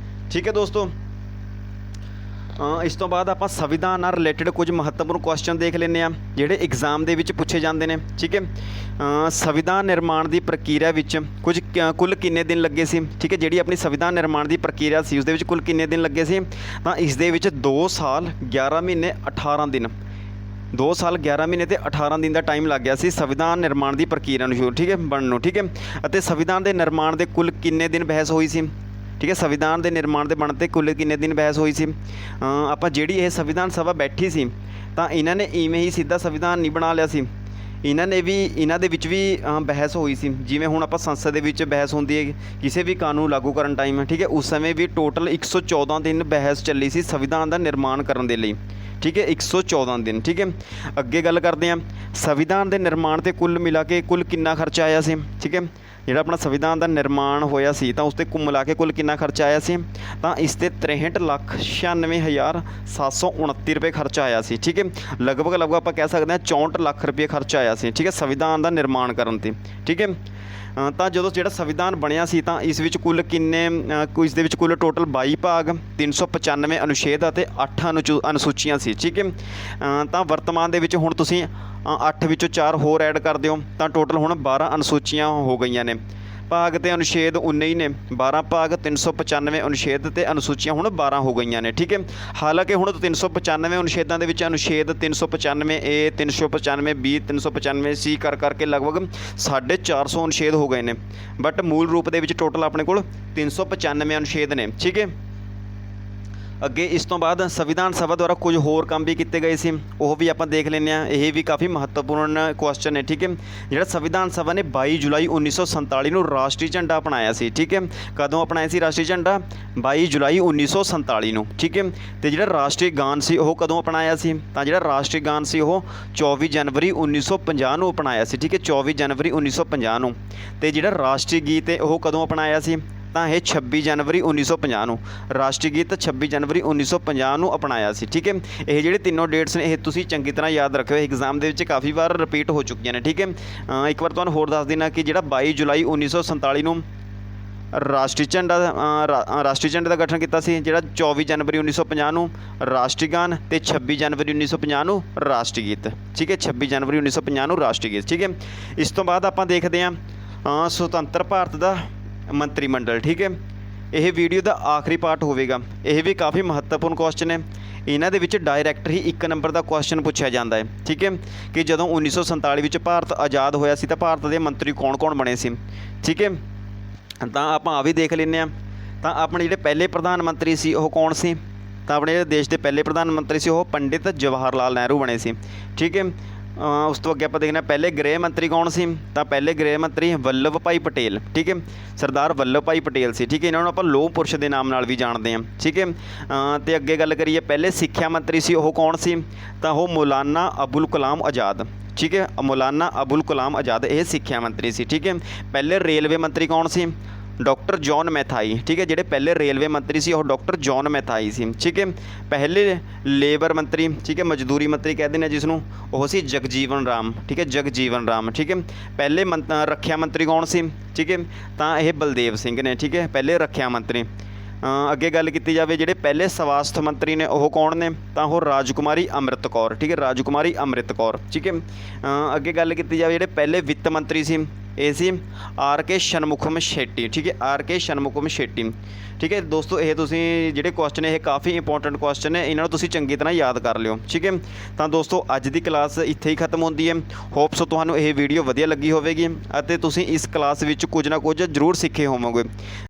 ਠੀਕ ਹੈ ਦੋਸਤੋ। ਇਸ ਤੋਂ ਬਾਅਦ ਆਪਾਂ ਸੰਵਿਧਾਨ ਨਾਲ ਰਿਲੇਟਡ ਕੁਝ ਮਹੱਤਵਪੂਰਨ ਕੁਐਸਚਨ ਦੇਖ ਲੈਂਦੇ ਹਾਂ ਜਿਹੜੇ ਐਗਜ਼ਾਮ ਦੇ ਵਿੱਚ ਪੁੱਛੇ ਜਾਂਦੇ ਨੇ, ਠੀਕ ਹੈ। ਸੰਵਿਧਾਨ ਨਿਰਮਾਣ ਦੀ ਪ੍ਰਕਿਰਿਆ ਵਿੱਚ ਕੁੱਲ ਕਿੰਨੇ ਦਿਨ ਲੱਗੇ ਸੀ, ਠੀਕ ਹੈ। ਜਿਹੜੀ ਆਪਣੀ ਸੰਵਿਧਾਨ ਨਿਰਮਾਣ ਦੀ ਪ੍ਰਕਿਰਿਆ ਸੀ ਉਸ ਦੇ ਵਿੱਚ ਕੁੱਲ ਕਿੰਨੇ ਦਿਨ ਲੱਗੇ ਸੀ, ਤਾਂ ਇਸ ਦੇ ਵਿੱਚ 2 ਸਾਲ 11 ਮਹੀਨੇ 18 ਦਿਨ 2 ਸਾਲ 11 ਮਹੀਨੇ ਅਤੇ 18 ਦਿਨ ਦਾ ਟਾਈਮ ਲੱਗ ਗਿਆ ਸੀ ਸੰਵਿਧਾਨ ਨਿਰਮਾਣ ਦੀ ਪ੍ਰਕਿਰਿਆ ਨੂੰ ਠੀਕ ਹੈ, ਬਣਨ ਨੂੰ, ਠੀਕ ਹੈ। ਅਤੇ ਸੰਵਿਧਾਨ ਦੇ ਨਿਰਮਾਣ ਦੇ ਕੁੱਲ ਕਿੰਨੇ ਦਿਨ ਬਹਿਸ ਹੋਈ ਸੀ, ਠੀਕ ਹੈ। ਸੰਵਿਧਾਨ ਦੇ ਨਿਰਮਾਣ ਦੇ ਬਣਨ 'ਤੇ ਕੁੱਲ ਕਿੰਨੇ ਦਿਨ ਬਹਿਸ ਹੋਈ ਸੀ। ਆਪਾਂ ਜਿਹੜੀ ਇਹ ਸੰਵਿਧਾਨ ਸਭਾ ਬੈਠੀ ਸੀ ਤਾਂ ਇਹਨਾਂ ਨੇ ਇਵੇਂ ਹੀ ਸਿੱਧਾ ਸੰਵਿਧਾਨ ਨਹੀਂ ਬਣਾ ਲਿਆ ਸੀ, ਇਹਨਾਂ ਦੇ ਵਿੱਚ ਵੀ ਬਹਿਸ ਹੋਈ ਸੀ। ਜਿਵੇਂ ਹੁਣ ਆਪਾਂ ਸੰਸਦ ਦੇ ਵਿੱਚ ਬਹਿਸ ਹੁੰਦੀ ਹੈ ਕਿਸੇ ਵੀ ਕਾਨੂੰਨ ਲਾਗੂ ਕਰਨ ਟਾਈਮ, ਠੀਕ ਹੈ, ਉਸ ਸਮੇਂ ਵੀ ਟੋਟਲ 114 ਦਿਨ ਬਹਿਸ ਚੱਲੀ ਸੀ ਸੰਵਿਧਾਨ ਦਾ ਨਿਰਮਾਣ ਕਰਨ ਦੇ ਲਈ, ਠੀਕ ਹੈ, 114 ਦਿਨ, ਠੀਕ ਹੈ। ਅੱਗੇ ਗੱਲ ਕਰਦੇ ਹਾਂ ਸੰਵਿਧਾਨ ਦੇ ਨਿਰਮਾਣ 'ਤੇ ਕੁੱਲ ਮਿਲਾ ਕੇ ਕੁੱਲ ਕਿੰਨਾ ਖਰਚਾ ਆਇਆ ਸੀ, ਠੀਕ ਹੈ। ਜਿਹੜਾ ਆਪਣਾ ਸੰਵਿਧਾਨ ਦਾ ਨਿਰਮਾਣ ਹੋਇਆ ਸੀ ਤਾਂ ਉਸ 'ਤੇ ਕੁੱਲ ਮਿਲਾ ਕੇ ਕੁੱਲ ਕਿੰਨਾ ਖਰਚਾ ਆਇਆ ਸੀ, ਤਾਂ ਇਸ 'ਤੇ 63,96,729 ਰੁਪਏ ਖਰਚਾ ਆਇਆ ਸੀ। ਠੀਕ ਹੈ, ਲਗਭਗ ਆਪਾਂ ਕਹਿ ਸਕਦੇ ਹਾਂ 64 ਲੱਖ ਰੁਪਏ ਖਰਚਾ ਆਇਆ ਸੀ। ਠੀਕ ਹੈ, ਸੰਵਿਧਾਨ ਦਾ ਨਿਰਮਾਣ ਕਰਨ 'ਤੇ। ਠੀਕ ਹੈ, ਤਾਂ ਜਦੋਂ ਜਿਹੜਾ ਸੰਵਿਧਾਨ ਬਣਿਆ ਸੀ ਤਾਂ ਇਸ ਵਿੱਚ ਕੁੱਲ ਕਿੰਨੇ ਇਸ ਦੇ ਵਿੱਚ ਕੁੱਲ ਟੋਟਲ 22 ਭਾਗ, 395 ਅਨੁਛੇਦ ਅਤੇ 8 ਅਨੁਸੂਚੀਆਂ ਸੀ। ਠੀਕ ਹੈ, ਤਾਂ ਵਰਤਮਾਨ ਦੇ ਵਿੱਚ ਹੁਣ ਤੁਸੀਂ 8 ਵਿੱਚੋਂ 4 ਹੋਰ ਐਡ ਕਰ ਦਿਓ ਤਾਂ ਟੋਟਲ ਹੁਣ 12 ਅਨੁਸੂਚੀਆਂ ਹੋ ਗਈਆਂ ਨੇ। ਭਾਗ ਅਤੇ ਅਨੁਛੇਦ 19 ਨੇ, 12 ਭਾਗ, 395 ਅਨੁਛੇਦ ਅਤੇ ਅਨੁਸੂਚੀਆਂ ਹੁਣ 12 ਹੋ ਗਈਆਂ ਨੇ। ਠੀਕ ਹੈ, ਹਾਲਾਂਕਿ ਹੁਣ 395 ਅਨੁਛੇਦਾਂ ਦੇ ਵਿੱਚ ਅਨੁਛੇਦ 395 ਏ, 395 ਬੀ, 395 ਸੀ ਕਰਕੇ ਲਗਭਗ 450 ਅਨੁਛੇਦ ਹੋ ਗਏ ਨੇ, ਬਟ ਮੂਲ ਰੂਪ ਦੇ ਵਿੱਚ ਟੋਟਲ ਆਪਣੇ ਕੋਲ 395 ਅਨੁਛੇਦ ਨੇ। ਠੀਕ ਹੈ, ਅੱਗੇ ਇਸ ਤੋਂ ਬਾਅਦ ਸੰਵਿਧਾਨ ਸਭਾ ਦੁਆਰਾ ਕੁਝ ਹੋਰ ਕੰਮ ਵੀ ਕੀਤੇ ਗਏ ਸੀ, ਉਹ ਵੀ ਆਪਾਂ ਦੇਖ ਲੈਂਦੇ ਹਾਂ। ਇਹ ਵੀ ਕਾਫੀ ਮਹੱਤਵਪੂਰਨ ਕੁਐਸਚਨ ਹੈ। ਠੀਕ ਹੈ, ਜਿਹੜਾ ਸੰਵਿਧਾਨ ਸਭਾ ਨੇ 22 ਜੁਲਾਈ 1947 ਨੂੰ ਰਾਸ਼ਟਰੀ ਝੰਡਾ ਅਪਣਾਇਆ ਸੀ। ਠੀਕ ਹੈ, ਕਦੋਂ ਅਪਣਾਇਆ ਸੀ ਰਾਸ਼ਟਰੀ ਝੰਡਾ? 22 ਜੁਲਾਈ 1947 ਨੂੰ। ਠੀਕ ਹੈ, ਅਤੇ ਜਿਹੜਾ ਰਾਸ਼ਟਰੀ ਗਾਨ ਸੀ ਉਹ ਕਦੋਂ ਅਪਣਾਇਆ ਸੀ? ਤਾਂ ਜਿਹੜਾ ਰਾਸ਼ਟਰੀ ਗਾਨ ਸੀ ਉਹ 24 ਜਨਵਰੀ 1950 ਨੂੰ ਅਪਣਾਇਆ ਸੀ। ਠੀਕ ਹੈ, 24 ਜਨਵਰੀ 1950 ਨੂੰ। ਅਤੇ ਜਿਹੜਾ ਰਾਸ਼ਟਰੀ ਗੀਤ ਹੈ ਉਹ ਕਦੋਂ ਅਪਣਾਇਆ ਸੀ? ਤਾਂ ਇਹ 26 ਜਨਵਰੀ 1950 ਨੂੰ। ਰਾਸ਼ਟਰੀ ਗੀਤ 26 ਜਨਵਰੀ 1950 ਨੂੰ ਅਪਣਾਇਆ ਸੀ। ਠੀਕ ਹੈ, ਇਹ ਜਿਹੜੇ ਤਿੰਨੋਂ ਡੇਟਸ ਨੇ ਇਹ ਤੁਸੀਂ ਚੰਗੀ ਤਰ੍ਹਾਂ ਯਾਦ ਰੱਖਿਓ, ਐਗਜ਼ਾਮ ਦੇ ਵਿੱਚ ਕਾਫੀ ਵਾਰ ਰਿਪੀਟ ਹੋ ਚੁੱਕੀਆਂ ਨੇ। ਠੀਕ ਹੈ, ਇੱਕ ਵਾਰ ਤੁਹਾਨੂੰ ਹੋਰ ਦੱਸ ਦੇਣਾ ਕਿ ਜਿਹੜਾ 22 ਜੁਲਾਈ 1947 ਨੂੰ ਰਾਸ਼ਟਰੀ ਝੰਡੇ ਦਾ ਗਠਨ ਕੀਤਾ ਸੀ, ਜਿਹੜਾ 24 ਜਨਵਰੀ 1950 ਨੂੰ ਰਾਸ਼ਟਰੀ ਗਾਨ ਅਤੇ 26 ਜਨਵਰੀ 1950 ਨੂੰ ਰਾਸ਼ਟਰੀ ਗੀਤ। ਠੀਕ ਹੈ, 26 ਜਨਵਰੀ 1950 ਨੂੰ ਰਾਸ਼ਟਰੀ ਗੀਤ। ਠੀਕ ਹੈ, ਇਸ ਤੋਂ ਬਾਅਦ ਆਪਾਂ ਦੇਖਦੇ ਹਾਂ ਸੁਤੰਤਰ ਭਾਰਤ ਦਾ ਮੰਤਰੀ ਮੰਡਲ। ਠੀਕ ਹੈ, ਇਹ ਵੀਡੀਓ ਦਾ ਆਖਰੀ ਪਾਰਟ ਹੋਵੇਗਾ। ਇਹ ਵੀ ਕਾਫੀ ਮਹੱਤਵਪੂਰਨ ਕੁਐਸਚਨ ਹੈ। ਇਹਨਾਂ ਦੇ ਵਿੱਚ ਡਾਇਰੈਕਟ ਹੀ 1 ਨੰਬਰ ਦਾ ਕੁਐਸਚਨ ਪੁੱਛਿਆ ਜਾਂਦਾ ਹੈ। ਠੀਕ ਹੈ, ਕਿ ਜਦੋਂ 1947 ਵਿੱਚ ਭਾਰਤ ਆਜ਼ਾਦ ਹੋਇਆ ਸੀ ਤਾਂ ਭਾਰਤ ਦੇ ਮੰਤਰੀ ਕੌਣ ਬਣੇ ਸੀ। ਠੀਕ ਹੈ, ਤਾਂ ਆਪਾਂ ਆ ਵੀ ਦੇਖ ਲੈਂਦੇ ਹਾਂ। ਤਾਂ ਆਪਣੇ ਜਿਹੜੇ ਪਹਿਲੇ ਪ੍ਰਧਾਨ ਮੰਤਰੀ ਸੀ ਉਹ ਕੌਣ ਸੀ? ਤਾਂ ਆਪਣੇ ਜਿਹੜੇ ਦੇਸ਼ ਦੇ ਪਹਿਲੇ ਪ੍ਰਧਾਨ ਮੰਤਰੀ ਸੀ ਉਹ ਪੰਡਿਤ ਜਵਾਹਰ ਲਾਲ ਨਹਿਰੂ ਬਣੇ ਸੀ। ਠੀਕ ਹੈ, ਉਸ ਤੋਂ ਅੱਗੇ ਆਪਾਂ ਦੇਖਦੇ ਹਾਂ ਪਹਿਲੇ ਗ੍ਰਹਿ ਮੰਤਰੀ ਕੌਣ ਸੀ? ਤਾਂ ਪਹਿਲੇ ਗ੍ਰਹਿ ਮੰਤਰੀ ਵੱਲਭ ਭਾਈ ਪਟੇਲ। ਠੀਕ ਹੈ, ਸਰਦਾਰ ਵੱਲਭ ਭਾਈ ਪਟੇਲ ਸੀ। ਠੀਕ ਹੈ, ਇਹਨਾਂ ਨੂੰ ਆਪਾਂ ਲੋਹ ਪੁਰਸ਼ ਦੇ ਨਾਮ ਨਾਲ ਵੀ ਜਾਣਦੇ ਹਾਂ। ਠੀਕ ਹੈ, ਅਤੇ ਅੱਗੇ ਗੱਲ ਕਰੀਏ ਪਹਿਲੇ ਸਿੱਖਿਆ ਮੰਤਰੀ ਸੀ ਉਹ ਕੌਣ ਸੀ? ਤਾਂ ਉਹ ਮੌਲਾਨਾ ਅਬੁਲ ਕਲਾਮ ਆਜ਼ਾਦ। ਠੀਕ ਹੈ, ਮੌਲਾਨਾ ਅਬੁਲ ਕਲਾਮ ਆਜ਼ਾਦ ਇਹ ਸਿੱਖਿਆ ਮੰਤਰੀ ਸੀ। ਠੀਕ ਹੈ, ਪਹਿਲੇ ਰੇਲਵੇ ਮੰਤਰੀ ਕੌਣ ਸੀ? Doctor John ਮੈਥਾਈ। ਠੀਕ ਹੈ, ਜਿਹੜੇ ਪਹਿਲੇ ਰੇਲਵੇ ਮੰਤਰੀ ਸੀ ਉਹ ਡਾਕਟਰ ਜੌਨ ਮੈਥਾਈ ਸੀ। ਠੀਕ ਹੈ, ਪਹਿਲੇ ਲੇਬਰ ਮੰਤਰੀ, ਠੀਕ ਹੈ, ਮਜ਼ਦੂਰੀ ਮੰਤਰੀ ਕਹਿੰਦੇ ਨੇ ਜਿਸ ਨੂੰ, ਉਹ ਸੀ ਜਗਜੀਵਨ ਰਾਮ। ਠੀਕ ਹੈ, ਜਗਜੀਵਨ ਰਾਮ। ਠੀਕ ਹੈ, ਪਹਿਲੇ ਰੱਖਿਆ ਮੰਤਰੀ ਕੌਣ ਸੀ? ਠੀਕ ਹੈ, ਤਾਂ ਇਹ ਬਲਦੇਵ ਸਿੰਘ ਨੇ। ਠੀਕ ਹੈ, ਪਹਿਲੇ ਰੱਖਿਆ ਮੰਤਰੀ। ਅੱਗੇ ਗੱਲ ਕੀਤੀ ਜਾਵੇ ਜਿਹੜੇ ਪਹਿਲੇ ਸਵਾਸਥ ਮੰਤਰੀ ਨੇ ਉਹ ਕੌਣ ਨੇ? ਤਾਂ ਉਹ ਰਾਜਕੁਮਾਰੀ ਅੰਮ੍ਰਿਤ ਕੌਰ। ਠੀਕ ਹੈ, ਰਾਜਕੁਮਾਰੀ ਅੰਮ੍ਰਿਤ ਕੌਰ। ਠੀਕ ਹੈ, ਅੱਗੇ ਗੱਲ ਕੀਤੀ ਜਾਵੇ ਜਿਹੜੇ ਪਹਿਲੇ ਵਿੱਤ ਮੰਤਰੀ ਸੀ ਇਹ ਸੀ R.K. ਸ਼ਣਮੁਖਮ ਸ਼ੈਟੀ। ਠੀਕ ਹੈ, R.K. ਸ਼ਣਮੁਖਮ ਸ਼ੈਟੀ। ਠੀਕ ਹੈ ਦੋਸਤੋ, ਇਹ ਤੁਸੀਂ ਜਿਹੜੇ ਕੁਐਸਚਨ ਇਹ ਕਾਫੀ ਇੰਪੋਰਟੈਂਟ ਕੁਐਸਚਨ ਨੇ, ਇਹਨਾਂ ਨੂੰ ਤੁਸੀਂ ਚੰਗੀ ਤਰ੍ਹਾਂ ਯਾਦ ਕਰ ਲਿਓ। ਠੀਕ ਹੈ, ਤਾਂ ਦੋਸਤੋ ਅੱਜ ਦੀ ਕਲਾਸ ਇੱਥੇ ਹੀ ਖਤਮ ਹੁੰਦੀ ਹੈ। ਹੋਪ ਸੋ ਤੁਹਾਨੂੰ ਇਹ ਵੀਡੀਓ ਵਧੀਆ ਲੱਗੀ ਹੋਵੇਗੀ ਅਤੇ ਤੁਸੀਂ ਇਸ ਕਲਾਸ ਵਿੱਚ ਕੁਝ ਨਾ ਕੁਝ ਜ਼ਰੂਰ ਸਿੱਖੇ ਹੋਵੋਗੇ।